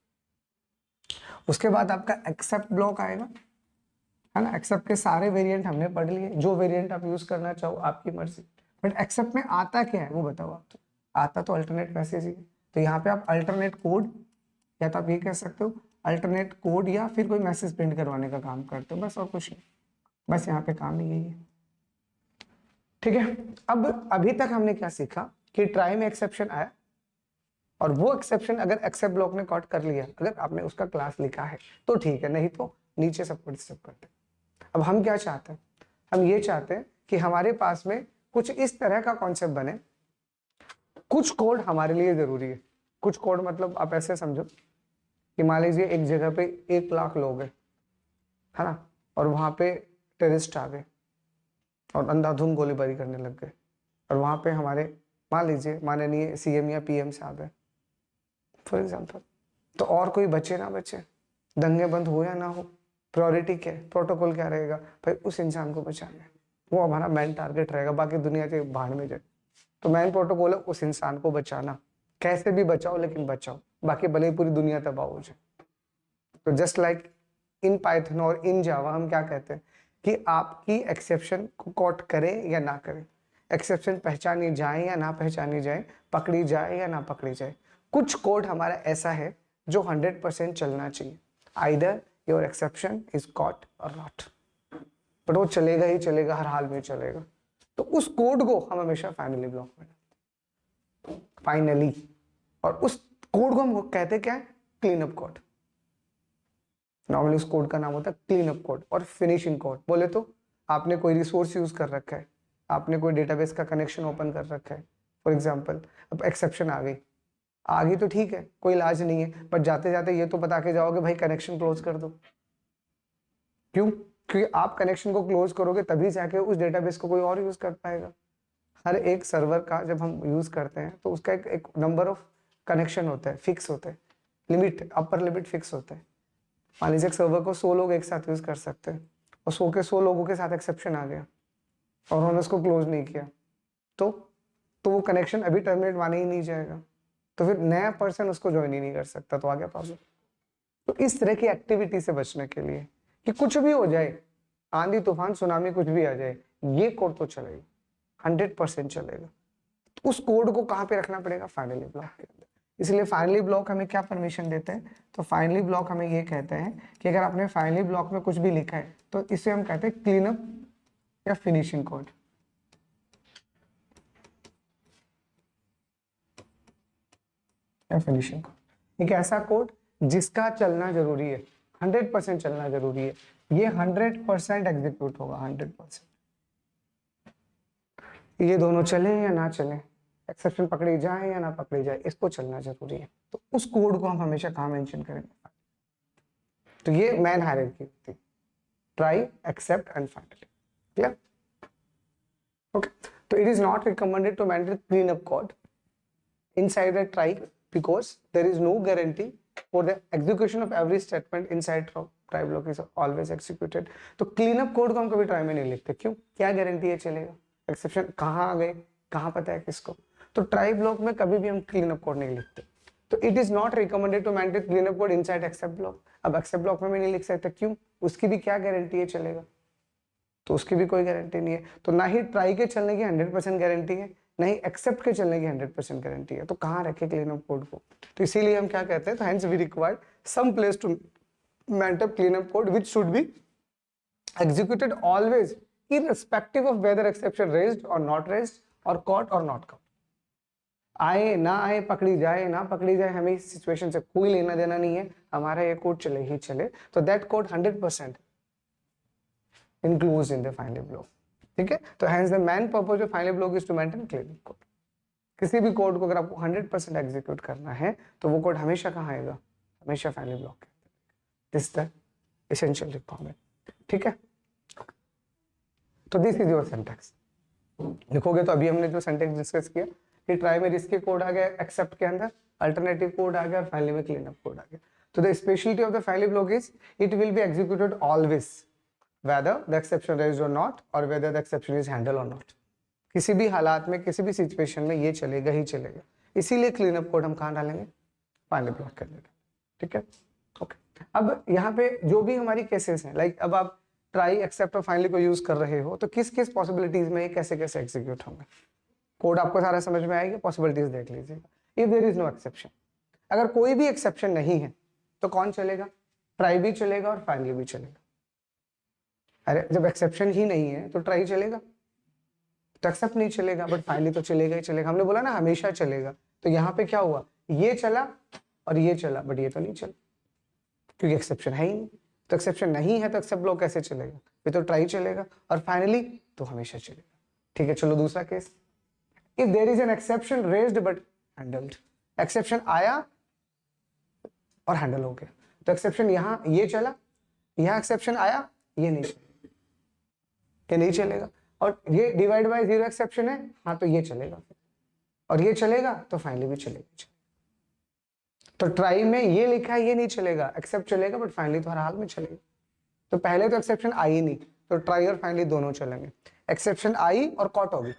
उसके बाद आपका एक्सेप्ट ब्लॉक आएगा, है ना। एक्सेप्ट के सारे वेरिएंट हमने पढ़ लिए, जो वेरिएंट आप यूज करना चाहो आपकी मर्जी। बट एक्सेप्ट में आता क्या है वो बताओ आप। तो आता तो अल्टरनेट मैसेज ही है। तो यहाँ पे आप अल्टरनेट कोड, या तो आप ये कह सकते हो अल्टरनेट कोड, या फिर कोई मैसेज प्रिंट करवाने का काम करते हो, बस और कुछ नहीं। बस यहाँ पे काम ही यही है। ठीक है, अब अभी तक हमने क्या सीखा कि ट्राई में एक्सेप्शन आया, और वो एक्सेप्शन अगर एक्सेप्ट ब्लॉक ने कॉट कर लिया, अगर आपने उसका क्लास लिखा है तो ठीक है, नहीं तो नीचे सबको डिस्टर्ब करते हैं। अब हम क्या चाहते हैं? हम ये चाहते हैं कि हमारे पास में कुछ इस तरह का कॉन्सेप्ट बने, कुछ कोड हमारे लिए जरूरी है। कुछ कोड मतलब आप ऐसे समझो कि मान लीजिए एक जगह पे 1 लाख लोग हैं, है ना, और वहां पे टेररिस्ट आ गए और अंधाधुंध गोलीबारी करने लग गए, और वहां पे हमारे मान लीजिए माननीय सीएम या पीएम साहब है फॉर एग्जाम्पल। तो और कोई बचे ना बचे, दंगे बंद हो या ना हो, प्रायोरिटी क्या है, प्रोटोकॉल क्या रहेगा? भाई उस इंसान को बचाना है, वो हमारा मेन टारगेट रहेगा, बाकी दुनिया के भाड़ में जाए। तो मेन प्रोटोकॉल है उस इंसान को बचाना, कैसे भी बचाओ लेकिन बचाओ, बाकी भले ही पूरी दुनिया तबाह हो जाए। तो जस्ट लाइक इन पाइथन और इन जावा हम क्या कहते हैं कि आपकी एक्सेप्शन को कॉट करें या ना करें, एक्सेप्शन पहचानी जाए या ना पहचानी जाए, पकड़ी जाए या ना पकड़ी जाए, कुछ कोड हमारा ऐसा है जो 100% चलना चाहिए। Either your exception is caught or not, but वो चलेगा ही चलेगा, हर हाल में चलेगा। तो उस कोड को हम हमेशा फाइनली ब्लॉक में फाइनली, और उस कोड को हम कहते क्या है? Clean up code. नॉर्मली उस कोड का नाम होता है क्लीन अप कोड और फिनिशिंग कोड। बोले तो आपने कोई रिसोर्स यूज कर रखा है, आपने कोई डेटाबेस का कनेक्शन ओपन कर रखा है फॉर एग्जांपल, अब एक्सेप्शन आ गई तो ठीक है, कोई इलाज नहीं है, बट जाते जाते ये तो बता के जाओगे भाई कनेक्शन क्लोज कर दो। क्यों? क्योंकि आप कनेक्शन को क्लोज करोगे तभी जाके उस डेटाबेस को कोई और यूज कर पाएगा। हर एक सर्वर का जब हम यूज करते हैं तो उसका एक नंबर ऑफ कनेक्शन होता है, फिक्स होता है, लिमिट, अपर लिमिट फिक्स होता है। मान लीजिए एक सर्वर को 100 लोग एक साथ यूज कर सकते हैं, और 100 के 100 लोगों के साथ एक्सेप्शन आ गया और उन्होंने उसको क्लोज नहीं किया, तो वो कनेक्शन अभी टर्मिनेट माने ही नहीं जाएगा, तो फिर नया पर्सन उसको ज्वाइन ही नहीं कर सकता, तो आ गया प्रॉब्लम। तो इस तरह की एक्टिविटी से बचने के लिए कि कुछ भी हो जाए, आंधी तूफान सुनामी कुछ भी आ जाए, ये कोड तो चलेगा, 100% चलेगा। तो उस कोड को कहाँ पे रखना पड़ेगा? फाइनली ब्लॉक के अंदर। इसलिए फाइनली ब्लॉक हमें क्या परमिशन देते हैं? तो फाइनली ब्लॉक हमें ये कहते हैं कि अगर आपने फाइनली ब्लॉक में कुछ भी लिखा है तो इसे हम कहते हैं क्लीन अप या फिनिशिंग कोड। या फिनिशिंग कोड एक ऐसा कोड जिसका चलना जरूरी है, 100% चलना जरूरी है, ये 100% एग्जीक्यूट होगा, 100%। ये दोनों चले या ना चले, एक्सेप्शन पकड़ी जाए या ना पकड़ी जाए, इसको चलना जरूरी है। तो उस कोड को हम हमेशा कहाँ मेंशन करेंगे? तो ये मैन हायरार्की होती है, try, except and finally. Clear? Okay, तो it is not recommended to mention clean up code inside a try because there is no guarantee for the execution of every statement inside try block is always executed। तो clean up code को हम कभी try में नहीं लिखते, क्यों? क्या guarantee है चलेगा? एक्सेप्शन कहाँ आ गए, कहाँ पता है किसको? तो ट्राई ब्लॉक में कभी भी हम क्लीन अप कोड नहीं लिखते। तो it is not recommended to maintain clean up code inside except block. अब एक्सेप्ट ब्लॉक में नहीं लिख सकते, क्यों? उसकी भी क्या गारंटी है चलेगा? तो उसकी भी कोई गारंटी नहीं है। तो ना ही ट्राई के चलने की 100% गारंटी है, नहीं एक्सेप्ट के चलने की 100% गारंटी है। तो कहाँ रखे क्लीन अप कोड को? तो इसीलिए हम क्या कहते हैं, तो hence we required some place to maintain clean up code which should be executed always irrespective of whether exception raised or not raised or caught or not caught। आए ना आए, पकड़ी जाए ना पकड़ी जाए, हमें इस सिचुएशन से कोई लेना देना नहीं है, हमारा ये कोड चले ही चले। तो that code 100% enclosed in the finally block. ठीक है, तो hence the main purpose of finally block is to maintain cleanup code. किसी भी कोड को अगर आपको 100% एग्जीक्यूट करना है तो वो कोड हमेशा कहाँ आएगा, हमेशा फाइनली ब्लॉक के अंदर। This the essential requirement. ठीक है, तो दिस इज योर सिंटैक्स। लिखोगे तो अभी हमने जो सिंटैक्स डिस्कस किया कि ट्राई में रिस्की कोड आ गया एक्सेप्ट के अंदर, अल्टरनेटिव कोड आ गया और फाइनली में क्लीन अप कोड आ गया। तो the speciality of the finally block is it will be executed always whether the exception raised or not or whether the exception is handled or not। किसी भी हालात में किसी भी सिचुएशन में ये चलेगा ही चलेगा, इसीलिए क्लीन अप कोड हम कहाँ डालेंगे, फाइनली ब्लॉक कर देंगे। ठीक है, ओके। अब यहाँ पे जो भी हमारी केसेस हैं, लाइक अब आप ट्राई एक्सेप्ट और फाइनली को यूज कर रहे हो तो किस किस पॉसिबिलिटीज में कैसे कैसे एग्जीक्यूट होंगे, कोड आपको सारा समझ में आएगा, पॉसिबिलिटीज देख लीजिएगा। If there is no exception, अगर कोई भी एक्सेप्शन नहीं है तो कौन चलेगा, ट्राई भी चलेगा और फाइनली भी चलेगा। अरे जब एक्सेप्शन ही नहीं है तो ट्राई चलेगा, तो एक्सेप्ट नहीं चलेगा, बट फाइनली तो चलेगा ही चलेगा। हमने बोला ना हमेशा चलेगा, तो यहाँ पे क्या हुआ, ये चला और ये चला, बट ये तो नहीं चला क्योंकि एक्सेप्शन है ही नहीं। तो एक्सेप्शन नहीं है तो एक्सेप्ट ब्लॉक कैसे चलेगा, फिर तो ट्राई चलेगा और फाइनली तो हमेशा चलेगा। ठीक है, चलो दूसरा case, if there is an exception raised but handled, exception आया और हैंडल हो गया। तो एक्सेप्शन यहाँ ये चला, यहाँ एक्सेप्शन आया, ये नहीं चलेगा, ये नहीं चलेगा, और ये डिवाइड बाय जीरो एक्सेप्शन है, हाँ तो ये चलेगा, और ये चलेगा तो फाइनली भी चलेगा। तो ट्राई में ये लिखा है ये नहीं चलेगा, एक्सेप्ट चलेगा बट फाइनली तो हर हाल में चलेगा। तो पहले तो एक्सेप्शन आई नहीं, तो ट्राई और फाइनली दोनों चलेंगे। एक्सेप्शन आई और कॉट होगी,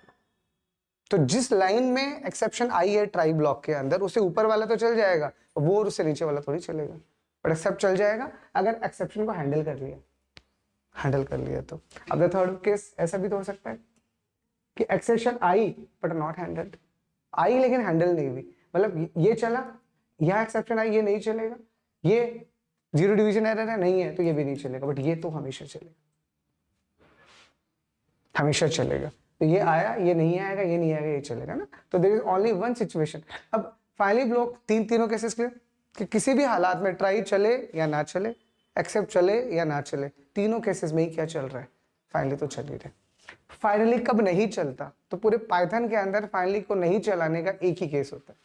तो जिस लाइन में एक्सेप्शन आई है ट्राई ब्लॉक के अंदर, उससे ऊपर वाला तो चल जाएगा, वो और उससे नीचे वाला थोड़ी चलेगा, बट एक्सेप्ट चल जाएगा अगर एक्सेप्शन को हैंडल कर लिया, हैंडल कर लिया तो। अब द थर्ड केस ऐसा भी तो हो सकता है कि एक्सेप्शन आई बट नॉट हैंडल्ड, आई लेकिन हैंडल नहीं हुई, मतलब ये चला, यहाँ एक्सेप्शन आई, ये नहीं चलेगा, ये जीरो डिवीजन एरर है नहीं है तो ये भी नहीं चलेगा, बट ये तो हमेशा चलेगा, हमेशा चलेगा। तो ये आया, ये नहीं आएगा, ये नहीं आएगा, ये चलेगा ना। तो there is only one situation. अब फाइनली ब्लॉक तीनों केसेस क्लियर कि किसी भी हालात में ट्राई चले या ना चले, एक्सेप्ट चले या ना चले, तीनों केसेस में ही क्या चल रहा है, फाइनली तो चल ही रहे। फाइनली कब नहीं चलता, तो पूरे पाइथन के अंदर फाइनली को नहीं चलाने का एक ही केस होता है,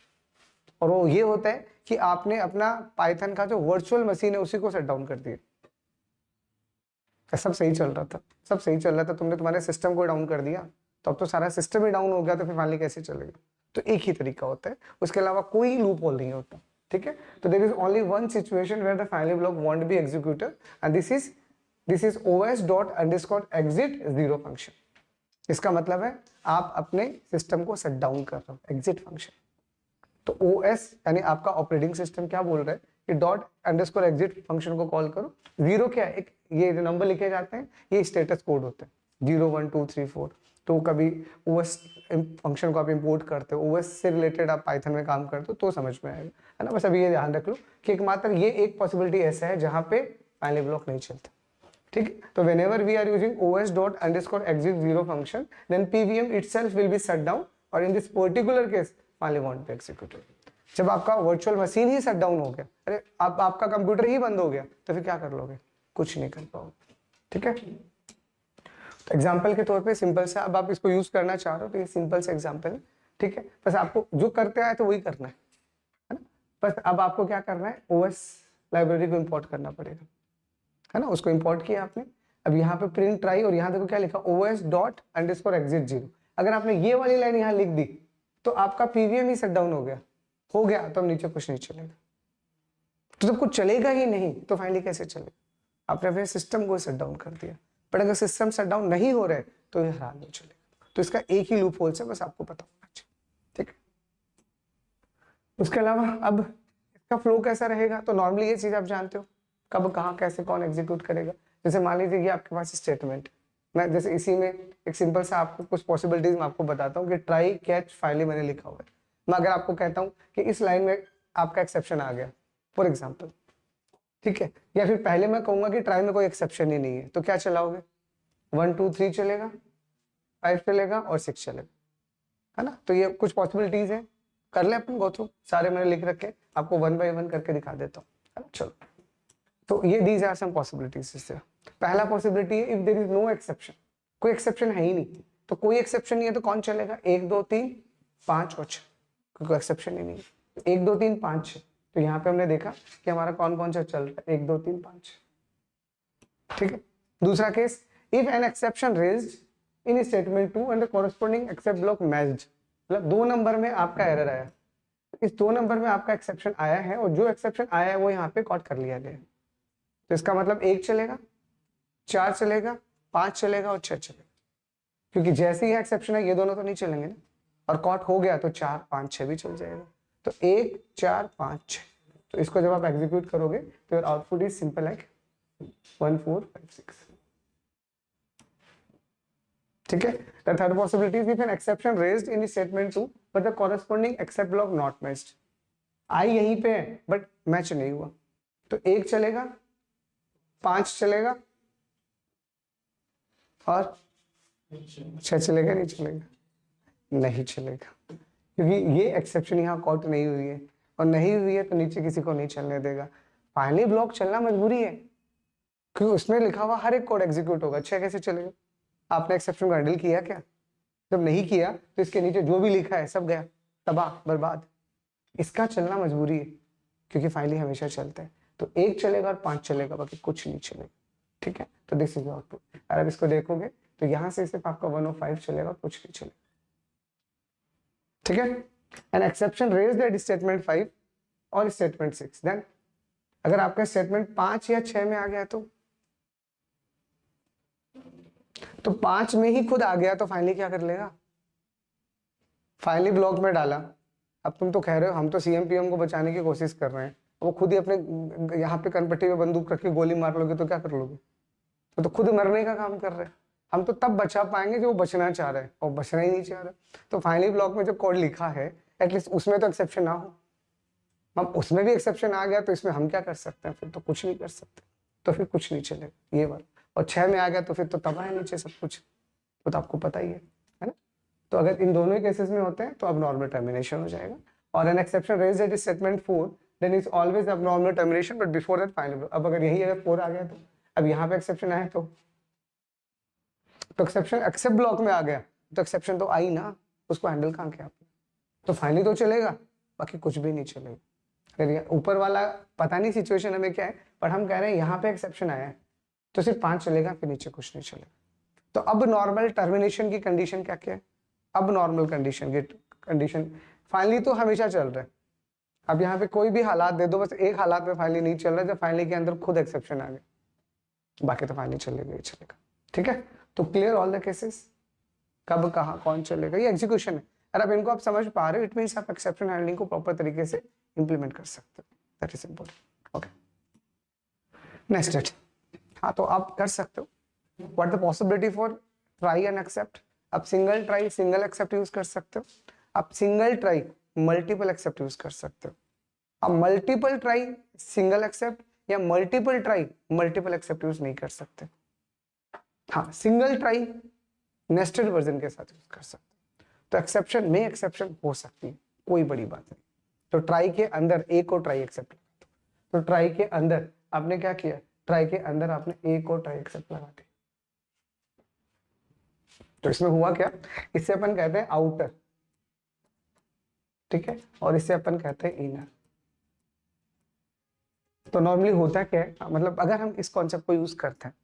और वो ये होता है कि आपने अपना पाइथन का जो वर्चुअल मशीन है उसी को शट डाउन कर दिया। सब सही चल रहा था, सब सही चल रहा था, तुमने तुम्हारे सिस्टम को डाउन कर दिया, तो अब तो सारा सिस्टम ही डाउन हो गया, तो फिर फाइनली कैसे चलेगा। तो एक ही तरीका होता है, उसके अलावा कोई लूप होल नहीं होता। ठीक है, तो there is only one situation where the finally block won't be executed, and this is os._exit zero function. इसका मतलब है आप अपने सिस्टम को शट डाउन कर रहे हो, एग्जिट फंक्शन। तो OS यानी आपका ऑपरेटिंग सिस्टम क्या बोल रहा है कि ._exit फंक्शन को कॉल करो। जीरो क्या है, एक ये जो नंबर लिखे जाते हैं ये स्टेटस कोड होते हैं, 0 1 2 3 4। तो कभी OS फंक्शन को आप इंपोर्ट करते हो, OS से रिलेटेड आप पाइथन में काम करते हो तो समझ में आएगा, है ना। बस अभी ये ध्यान रख लो कि एकमात्र ये एक पॉसिबिलिटी ऐसा है जहाँ पे फाइनली ब्लॉक नहीं चलता। ठीक है, तो whenever we are using os._exit zero function, then PVM itself will be shut down, और in this particular case finally won't be executed। जब आपका वर्चुअल मशीन ही शट डाउन हो गया, अरे आपका कंप्यूटर ही बंद हो गया, तो फिर क्या कर लोगे, कुछ नहीं कर पाओगे। ठीक है, तो एग्जाम्पल के तौर पे सिंपल सा, अब आप इसको यूज करना चाह रहे हो तो ये सिंपल सा एग्जाम्पल है। ठीक है, बस आपको जो करते आए तो वही करना है ना। बस अब आपको क्या करना है, OS लाइब्रेरी को इम्पोर्ट करना पड़ेगा, है ना। उसको इंपोर्ट किया आपने, अब यहाँ पे प्रिंट ट्राई, और यहाँ देखो क्या लिखा, os._exit जीरो। अगर आपने ये वाली लाइन यहाँ लिख दी तो आपका PVM ही शट डाउन हो गया तो अब नीचे कुछ नहीं चलेगा। तो जब कुछ चलेगा ही नहीं तो फाइनली कैसे चलेगा, आपने अपने सिस्टम को शट डाउन कर दिया। बट अगर सिस्टम शट डाउन नहीं हो रहे तो ये हराम नहीं चलेगा। तो इसका एक ही लूप होल से बस आपको पता होना चाहिए। ठीक है, उसके अलावा अब इसका फ्लो कैसा रहेगा, तो नॉर्मली ये चीज आप जानते हो, कब कहाँ कैसे कौन एग्जीक्यूट करेगा। जैसे मान लीजिए कि आपके पास स्टेटमेंट, मैं जैसे इसी में एक सिंपल सा आपको कुछ पॉसिबिलिटीज मैं आपको बताता हूँ कि ट्राई कैच फाइनली मैंने लिखा हुआ है। मैं अगर आपको कहता हूँ कि इस लाइन में आपका एक्सेप्शन आ गया फॉर एग्जाम्पल, ठीक है, या फिर पहले मैं कहूंगा कि ट्राई में कोई एक्सेप्शन ही नहीं है, तो क्या चलाओगे, 1 2 3 चलेगा, 5 चलेगा और 6 चलेगा, है ना। तो ये कुछ पॉसिबिलिटीज है, कर ले अपन गो थ्रू, सारे मैंने लिख रखे, आपको 1 by 1 करके दिखा देता हूँ, है ना। चलो, तो ये दीज आर सम पॉसिबिलिटीज। पहला पॉसिबिलिटी है if there is no exception, कोई एक्सेप्शन है ही नहीं, तो कोई एक्सेप्शन नहीं है तो कौन चलेगा, 1 2 3 5 और 6, कोई एक्सेप्शन ही नहीं है। 1 2 3 5 6, तो यहाँ पे हमने देखा कि हमारा कौन कौन सा चल रहा है, 1 2 3 5, ठीक है। दूसरा case, if N exception raised in statement 2 and the corresponding except block matched, मतलब 2 नंबर में आपका एरर आया, इस 2 नंबर में आपका एक्सेप्शन आया है और जो एक्सेप्शन आया है वो यहाँ पे कॉट कर लिया गया है, तो इसका मतलब 1 चलेगा, 4 चलेगा, 5 चलेगा और 6 चलेगा, क्योंकि जैसे ही एक्सेप्शन है ये दोनों तो नहीं चलेंगे ना, और कॉट हो गया तो 4 5 6 भी चल जाएगा, तो 1 4 5 6, तो इसको जब आप एग्जीक्यूट करोगे तो your output is simple like 1 4 5 6, ठीक है। The third possibility is if an exception raised in statement 2 but the corresponding except block not matched, आई यहीं पे है बट मैच नहीं हुआ, तो 1 चलेगा, 5 चलेगा और 6 चलेगा, नहीं चलेगा, नहीं चलेगा, क्योंकि ये एक्सेप्शन यहाँ कॉट नहीं हुई है, और नहीं हुई है तो नीचे किसी को नहीं चलने देगा। फाइनली ब्लॉक चलना मजबूरी है, क्योंकि उसमें लिखा हुआ हर एक कोड एग्जीक्यूट होगा, 6 कैसे चलेगा? आपने एक्सेप्शन को हैंडल किया क्या? जब नहीं किया तो इसके नीचे जो भी लिखा है सब गया, तबाह बर्बाद। इसका चलना मजबूरी है, क्योंकि फाइनली हमेशा चलता है, तो 1 चलेगा और 5 चलेगा, बाकी कुछ नहीं चलेगा, ठीक है। तो दिस इज आउटपुट। अगर इसको देखोगे तो यहाँ से सिर्फ आपका 1 और 5 चलेगा, कुछ नहीं चलेगा, ठीक है। An exception raised at statement 5 और स्टेटमेंट 6, देन अगर आपका स्टेटमेंट 5 या 6 में आ गया तो 5 में ही खुद आ गया तो फाइनली क्या कर लेगा? फाइनली ब्लॉक में डाला। अब तुम तो कह रहे हो हम तो सीएमपीएम को बचाने की कोशिश कर रहे हैं, वो खुद ही अपने यहाँ पे कनपट्टी में बंदूक रख के गोली मार लोगे तो क्या कर लोगे? तो खुद मरने का काम कर रहे हैं। हम तो तब बचा पाएंगे जो वो बचना चाह रहे हैं, और बचना ही नहीं चाह रहा। तो फाइनली ब्लॉक में जो कोड लिखा है एटलीस्ट उसमें तो एक्सेप्शन ना हो। अब उसमें भी एक्सेप्शन आ गया तो इसमें हम क्या कर सकते हैं? फिर तो कुछ नहीं कर सकते, तो फिर कुछ नहीं चलेगा ये वाला। और 6 में आ गया तो फिर तो तबाह है नीचे सब कुछ, तो आपको पता ही है ना। तो अगर इन दोनों केसेस में होते हैं तो अब नॉर्मल टर्मिनेशन हो जाएगा। और an exception raised at statement 4 then is always abnormal termination but before that final. अब अगर यही अगर 4 आ गया तो अब यहाँ पे एक्सेप्शन आया तो एक्सेप्शन एक्सेप्ट ब्लॉक में आ गया तो एक्सेप्शन तो आई ना, उसको हैंडल कहाँ किया आपने? तो फाइनली तो चलेगा, बाकी कुछ भी नहीं चलेगा। अगर ऊपर वाला पता नहीं सिचुएशन हमें क्या है, पर हम कह रहे हैं यहाँ पे एक्सेप्शन आया है तो सिर्फ 5 चलेगा, फिर नीचे कुछ नहीं चलेगा। तो अब नॉर्मल टर्मिनेशन की कंडीशन क्या क्या है? अब नॉर्मल कंडीशन की कंडीशन फाइनली तो हमेशा चल रहा है। अब यहाँ पे कोई भी हालात दे दो, बस एक हालात में फाइनली नहीं चल रहा है जब फाइनली के अंदर खुद एक्सेप्शन आ गया, बाकी तो फाइनली चलेगा ही चलेगा, ठीक है। तो क्लियर ऑल द केसेस, कब कहाँ कौन चलेगा, ये एग्जीक्यूशन है। अगर आप इनको आप समझ पा रहे हो इट मींस आप एक्सेप्शन हैंडलिंग को प्रॉपर तरीके से इंप्लीमेंट कर सकते हो, that is important. Okay, next date. हाँ, तो आप कर सकते हो। What the possibility for try and except? आप single try single except use कर सकते हो, आप single try multiple except use कर सकते हो, आप मल्टीपल ट्राई सिंगल एक्सेप्ट या multiple try multiple except use नहीं कर सकते। हाँ, सिंगल ट्राई नेस्टेड वर्जन के साथ यूज कर सकते हो, तो एक्सेप्शन में एक्सेप्शन हो सकती है, कोई बड़ी बात नहीं। तो ट्राई के अंदर एक को ट्राई एक्सेप्ट लगा दो, तो ट्राई के अंदर आपने क्या किया? ट्राई के अंदर आपने एक को ट्राई एक्सेप्ट लगा दी। तो इसमें हुआ क्या? इससे अपन कहते हैं आउटर, ठीक है, और इससे अपन कहते हैं इनर। तो नॉर्मली होता क्या है, मतलब अगर हम इस कॉन्सेप्ट को यूज करते हैं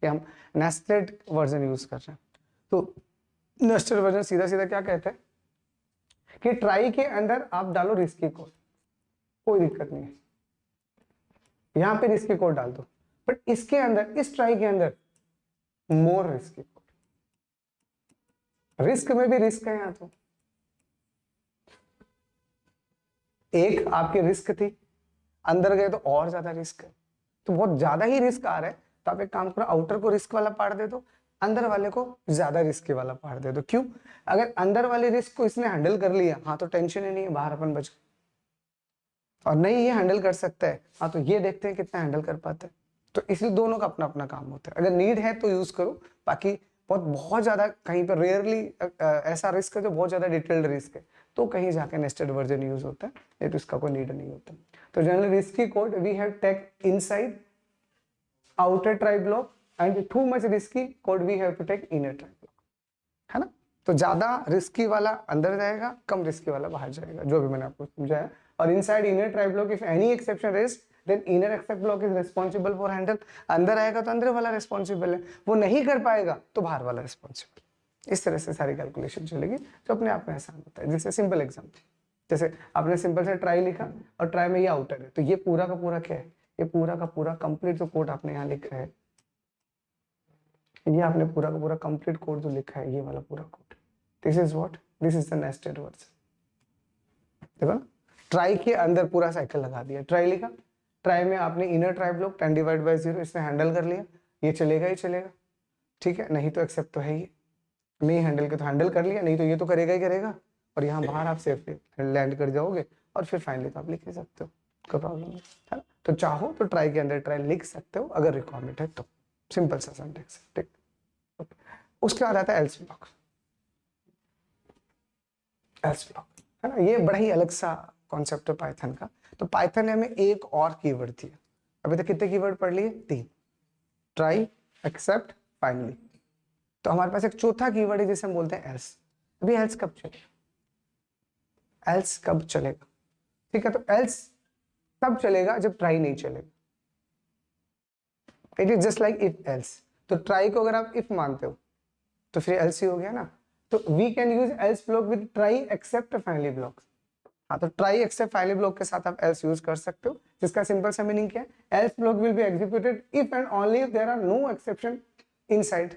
कि हम नेस्टेड वर्जन यूज कर रहे हैं, तो नेस्टेड वर्जन सीधा सीधा क्या कहते हैं कि ट्राई के अंदर आप डालो रिस्की कोड, कोई दिक्कत नहीं है, यहां पे रिस्की कोड डाल दो, बट इसके अंदर इस ट्राई के अंदर मोर रिस्की कोड, रिस्क में भी रिस्क है। यहां तो एक आपकी रिस्क थी, अंदर गए तो और ज्यादा रिस्क है, तो बहुत ज्यादा ही रिस्क आ रहा है, तो आप एक काम करो, आउटर को रिस्क वाला पार्ट दे दो, अंदर वाले को ज्यादा रिस्की वाला पार्ट दे दो। क्यों? अगर अंदर वाले रिस्क को इसने हैंडल कर लिया, हाँ तो टेंशन ही नहीं है, बाहर अपन बच गए। और नहीं ये हैंडल कर सकता है, हाँ तो ये देखते हैं कितना हैंडल कर पाता है। तो इसलिए दोनों का अपना अपना काम होता है। अगर नीड है तो यूज करो, बाकी बहुत ज्यादा कहीं पर रेयरली ऐसा रिस्क है जो बहुत ज्यादा डिटेल्ड रिस्क है, तो कहीं जाके नेस्टेड वर्जन यूज होता है, नहीं तो इसका कोई नीड नहीं होता। तो generally risky code we have take inside outer try block and too much risky code we have to take inner try block, है ना। तो ज्यादा रिस्की वाला अंदर जाएगा, कम रिस्की वाला बाहर जाएगा, जो भी मैंने आपको समझाया। और inside inner try block if any exception raise then inner except block is responsible for handle. अंदर आएगा तो अंदर वाला रिस्पॉन्सिबल है, वो नहीं कर पाएगा तो बाहर वाला रिस्पॉन्सिबल। इस तरह से सारी कैलकुलेशन चलेगी, जो अपने आप में आसान होता है। जैसे सिंपल एग्जाम्पल, जैसे आपने सिंपल से ट्राई लिखा और ट्राई में ये आउटर है, तो ये पूरा का पूरा क्या है, ये पूरा का पूरा कंप्लीट जो कोड आपने यहाँ लिखा है, ये आपने पूरा का पूरा कंप्लीट कोड जो लिखा है, ये वाला पूरा code, this is what, this is the nested version. देखो ना, ट्राई के अंदर पूरा साइकिल लगा दिया, ट्राई लिखा, ट्राई में आपने inner try block 10 divide by 0 इसने हैंडल कर लिया, ये चलेगा ही चलेगा, ठीक है, नहीं तो एक्सेप्ट तो है ही, नहीं हैंडल के तो हैंडल कर लिया, नहीं तो ये तो करेगा ही करेगा, और यहाँ बाहर आप सेफली लैंड कर जाओगे, और फिर फाइनली तो आप लिख ही सकते हो, कोई प्रॉब्लम नहीं है ना। तो चाहो तो ट्राई के अंदर ट्राई लिख सकते हो अगर रिक्वायरमेंट है तो, सिंपल सा सिंटैक्स, ठीक। उसके बाद आता है एल्स ब्लॉक, एल्स ब्लॉक, है ना, ये बड़ा ही अलग सा कॉन्सेप्ट है पाइथन का। तो पाइथन ने हमें एक और कीवर्ड दिया, अभी तक कितने कीवर्ड पढ़ लिए, 3, ट्राई, एक्सेप्ट, फाइनली। तो हमारे पास एक चौथा कीवर्ड है जिसे हम बोलते हैं एल्स। अभी एल्स कब चलेगा, एल्स कब चलेगा, ठीक है। तो एल्स तब चलेगा जब ट्राई नहीं चलेगा, it is just like if else. तो ट्राई को अगर आप इफ मानते हो तो फिर एल्स ही हो गया ना। तो we can use else block with try except finally block. हाँ, तो ट्राई एक्सेप्ट फाइनली ब्लॉक के साथ आप एल्स यूज कर सकते हो, जिसका सिंपल सा मीनिंग क्या है, else block will be executed if and only if there are no exception inside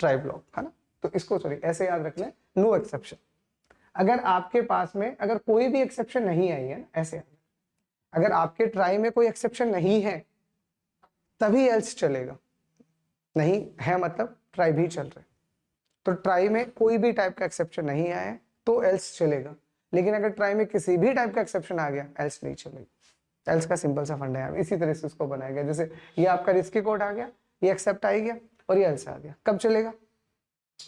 try block, है ना। तो इसको सॉरी ऐसे याद रखना है, नो एक्सेप्शन। अगर आपके पास में अगर कोई भी एक्सेप्शन नहीं आई है, ऐसे अगर आपके ट्राई में कोई एक्सेप्शन नहीं है तभी एल्स चलेगा, नहीं है मतलब ट्राई भी चल रहा है। तो ट्राई में कोई भी टाइप का एक्सेप्शन नहीं आया है तो एल्स चलेगा, लेकिन अगर ट्राई में किसी भी टाइप का एक्सेप्शन आ गया एल्स नहीं चलेगा। एल्स का सिंपल सा फंडा है, इसी तरह से उसको बनाया गया। जैसे ये आपका रिस्की कोड आ गया, ये एक्सेप्ट आ गया और ये एल्स आ गया, कब चलेगा,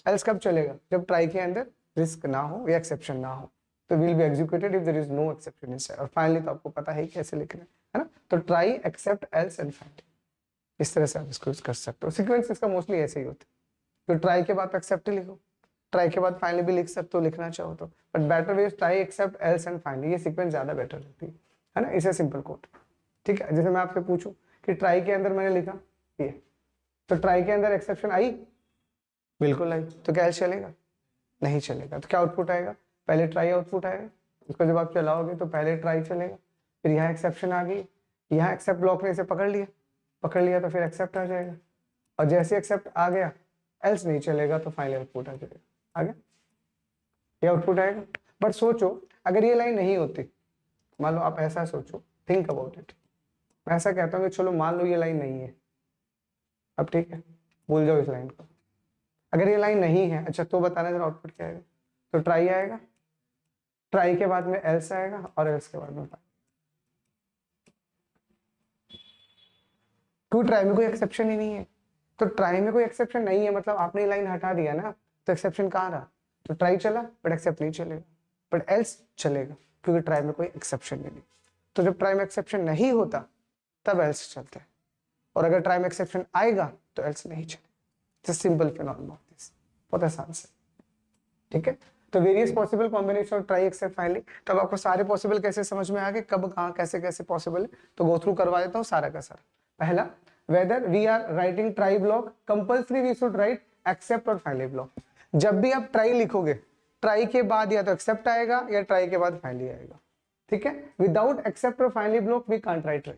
एल्स कब चलेगा, जब ट्राई के अंदर रिस्क ना हो या एक्सेप्शन ना हो। तो will be executed if there is no exception inside. और फाइनली तो आपको पता है कैसे लिखना है ना। तो try, except, else and finally, इस तरह से आप इसको यूज कर सकते हो। सीक्वेंस इसका मोस्टली ऐसे ही होता है, तो ट्राई के बाद एक्सेप्ट लिखो, ट्राई के बाद फाइनली भी लिख सकते हो लिखना चाहो तो, but better way is try, except, else and finally. ये सीक्वेंस ज्यादा बेटर रहती है ना, इसे सिंपल कोड, ठीक है। जैसे मैं आपसे पूछूं कि ट्राई के अंदर मैंने लिखा ये, तो ट्राई के अंदर एक्सेप्शन आई, बिल्कुल आई, तो क्या एल्स चलेगा, नहीं चलेगा। तो क्या आउटपुट आएगा, पहले ट्राई आउटपुट आएगा, उसको जब आप चलाओगे तो पहले ट्राई चलेगा, फिर यहाँ एक्सेप्शन आ गई, यहाँ एक्सेप्ट ब्लॉक ने इसे पकड़ लिया तो फिर एक्सेप्ट आ जाएगा, और जैसे एक्सेप्ट आ गया एल्स नहीं चलेगा तो फाइनल आउटपुट आ जाएगा, आ गया, ये आउटपुट आएगा। बट सोचो अगर ये लाइन नहीं होती, मान लो आप ऐसा सोचो, थिंक अबाउट इट, मैं ऐसा कहता हूँ कि चलो मान लो ये लाइन नहीं है, अब ठीक है भूल जाओ इस लाइन को, अगर ये लाइन नहीं है, अच्छा तो बताना जरा आउटपुट क्या आएगा। तो ट्राई आएगा, ट्राई के बाद में एल्स आएगा और एल्स के बाद में टू ट्राई में कोई एक्सेप्शन ही नहीं है। तो ट्राई में कोई एक्सेप्शन नहीं है मतलब आपने ये लाइन हटा दिया ना, तो एक्सेप्शन कहाँ रहा, तो ट्राई चला बट एक्सेप्ट नहीं चलेगा, बट एल्स चलेगा क्योंकि ट्राई में कोई एक्सेप्शन नहीं। तो जब ट्राई में एक्सेप्शन नहीं होता तब एल्स चलता है, और अगर ट्राई में एक्सेप्शन आएगा तो एल्स नहीं चलेगा। सिंपल फिनोमेनन ऑफ दिस, बहुत आसान से, ठीक है। तो various possible combination of try except finally, तब आपको सारे पॉसिबल कैसे समझ में आ गए, कब कहाँ कैसे कैसे पॉसिबल है। तो गो थ्रू करवा देता हूँ सारा का सारा। पहला, whether we are writing try block compulsory we should write except और फाइनली ब्लॉक। जब भी आप ट्राई लिखोगे, ट्राई के बाद या तो एक्सेप्ट आएगा या ट्राई के बाद फाइनली आएगा, ठीक है। विदाउट एक्सेप्ट और finally block we can't write try,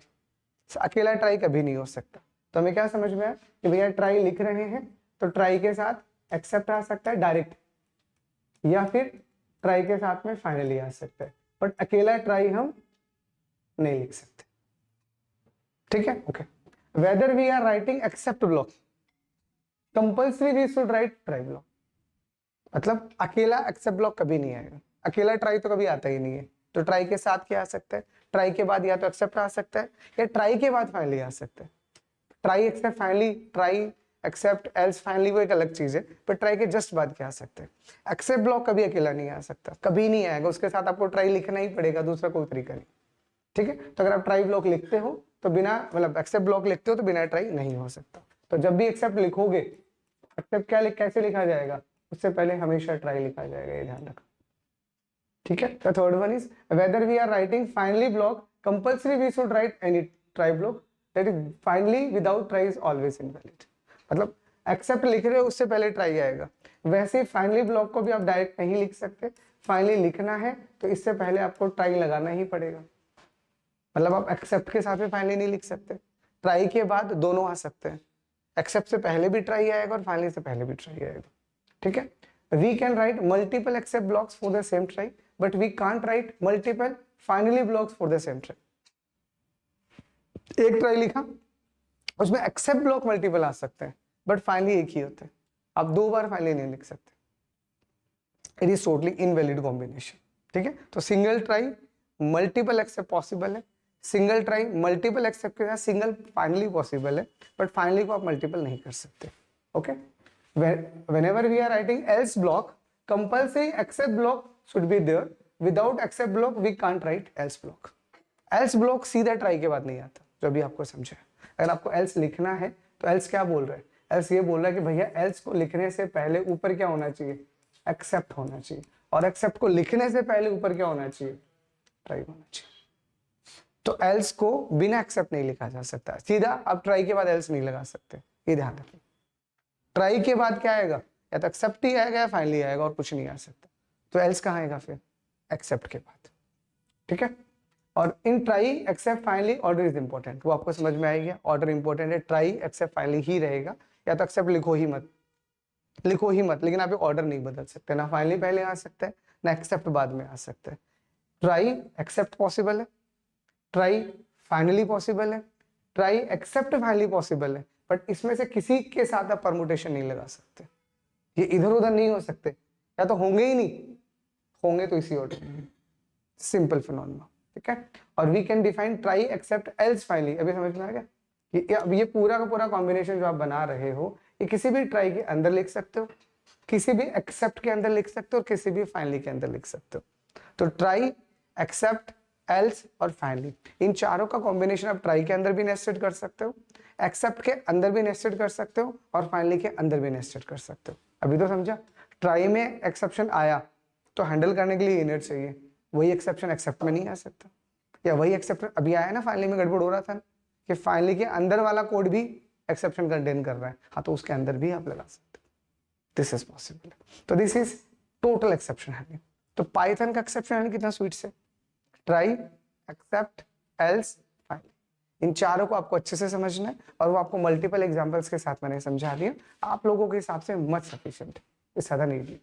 अकेला ट्राई कभी नहीं हो सकता। तो हमें क्या समझ में आया कि भैया ट्राई लिख रहे हैं तो ट्राई के साथ एक्सेप्ट आ सकता है डायरेक्ट, या फिर ट्राई के साथ में फाइनली आ सकता है, बट अकेला ट्राई हम नहीं लिख सकते, ठीक है। Okay, whether we are writing except block compulsory we should write try block, मतलब अकेला एक्सेप्ट ब्लॉक कभी नहीं आएगा, अकेला ट्राई तो कभी आता ही नहीं है। तो ट्राई के साथ क्या आ सकता है, ट्राई के बाद या तो एक्सेप्ट आ सकता है या ट्राई के बाद फाइनली आ सकता है। Try except finally, try except else finally वो एक अलग चीज है, पर ट्राई के जस्ट बाद क्या आ सकता है। एक्सेप्ट ब्लॉक कभी अकेला नहीं आ सकता, कभी नहीं आएगा, उसके साथ आपको ट्राई लिखना ही पड़ेगा, दूसरा कोई तरीका नहीं, ठीक है। तो अगर आप ट्राई ब्लॉक लिखते हो तो बिना मतलब एक्सेप्ट ब्लॉक लिखते हो तो बिना ट्राई नहीं हो सकता। तो जब भी एक्सेप्ट लिखोगे, एक्सेप्ट क्या कैसे लिखा जाएगा, उससे पहले हमेशा ट्राई लिखा जाएगा, ये ध्यान रखना, ठीक है। The third one is whether we are writing finally block compulsory we should write any try block, that is finally without try is always invalid. मतलब एक्सेप्ट लिख रहे हो उससे पहले ट्राई आएगा, वैसे फाइनली ब्लॉक को भी आप डायरेक्ट नहीं लिख सकते, फाइनली लिखना है तो इससे पहले आपको ट्राई लगाना ही पड़ेगा। मतलब आप एक्सेप्ट के साथ में फाइनली नहीं लिख सकते, ट्राई के बाद दोनों आ सकते हैं, एक्सेप्ट से पहले भी ट्राई आएगा और फाइनली से पहले भी ट्राई आएगा, ठीक है। We can write multiple except blocks for the same try but we can't write multiple finally blocks for the same try. एक ट्राई लिखा, उसमें एक्सेप्ट ब्लॉक मल्टीपल आ सकते हैं बट फाइनली एक ही होते हैं, आप 2 बार फाइनली नहीं लिख सकते, it is totally invalid combination, ठीक है। तो single try multiple except possible है, सिंगल ट्राई मल्टीपल एक्सेप्ट के साथ सिंगल फाइनली पॉसिबल है, बट फाइनली को आप मल्टीपल नहीं कर सकते, okay. Whenever we are writing else block compulsory except block should be there, without except block we can't write else block. Else block सीधा try के बाद नहीं आता, जो अभी आपको समझा। अगर आपको एल्स लिखना है तो एल्स क्या बोल रहा है, एल्स ये बोल रहा है कि भैया एल्स को लिखने से पहले ऊपर क्या होना चाहिए, एक्सेप्ट होना चाहिए, और एक्सेप्ट को लिखने से पहले ऊपर क्या होना चाहिए, ट्राई होना चाहिए। तो एल्स को बिना एक्सेप्ट नहीं लिखा जा सकता, सीधा आप ट्राई के बाद एल्स नहीं लगा सकते, ये ध्यान रखिए। ट्राई के बाद क्या आएगा, या तो एक्सेप्ट ही आएगा या फाइनली आएगा, और कुछ नहीं आ सकता। तो एल्स कहाँ आएगा फिर, एक्सेप्ट के बाद, ठीक है। और in try except finally order is important, वो आपको समझ में आएगा, ऑर्डर इंपॉर्टेंट है, ट्राई एक्सेप्ट फाइनली ही रहेगा, या तो एक्सेप्ट लिखो ही मत, लिखो ही मत, लेकिन आप ऑर्डर नहीं बदल सकते, ना फाइनली पहले आ सकता है ना एक्सेप्ट बाद में आ सकता है। ट्राई एक्सेप्ट पॉसिबल है, ट्राई फाइनली पॉसिबल है, ट्राई एक्सेप्ट फाइनली पॉसिबल है, बट इसमें से किसी के साथ आप परमुटेशन नहीं लगा सकते, ये इधर उधर नहीं हो सकते, या तो होंगे ही नहीं, होंगे तो इसी ऑर्डर में, सिंपल फिनोमेना, ठीक है। और we can define try except else finally, अभी समझ में आ गया। अब ये पूरा का पूरा कॉम्बिनेशन जो आप बना रहे हो, ये किसी भी ट्राई के अंदर लिख सकते हो, किसी भी एक्सेप्ट के अंदर लिख सकते हो, और किसी भी फाइनली के अंदर लिख सकते हो। तो ट्राई एक्सेप्ट एल्स और फाइनली, इन चारों का कॉम्बिनेशन आप ट्राई के अंदर भी नेस्टेड कर सकते हो, एक्सेप्ट के अंदर भी नेस्टेड कर सकते हो, और फाइनली के अंदर भी नेस्टेड कर सकते हो। अभी तो समझा, ट्राई में एक्सेप्शन आया तो हैंडल करने के लिए इनर चाहिए, वही एक्सेप्शन एक्सेप्ट में नहीं आ सकता, या वही एक्सेप्शन अभी आया ना फाइनली में गड़बड़ हो रहा था ना, कि फाइनली के अंदर वाला कोड भी एक्सेप्शन कंटेन कर रहा है, हाँ तो उसके अंदर भी आप लगा सकते हो, दिस इज पॉसिबल। तो this is total exception handling. तो पाइथन का एक्सेप्शन हैंडलिंग कितना स्वीट से, ट्राई एक्सेप्ट एल्स फाइनली, इन चारों को आपको अच्छे से समझना है, और वो आपको मल्टीपल एग्जांपल्स के साथ मैंने समझा दिया, आप लोगों के हिसाब से मच सफिशिएंट, इससे ज्यादा नहीं दिया।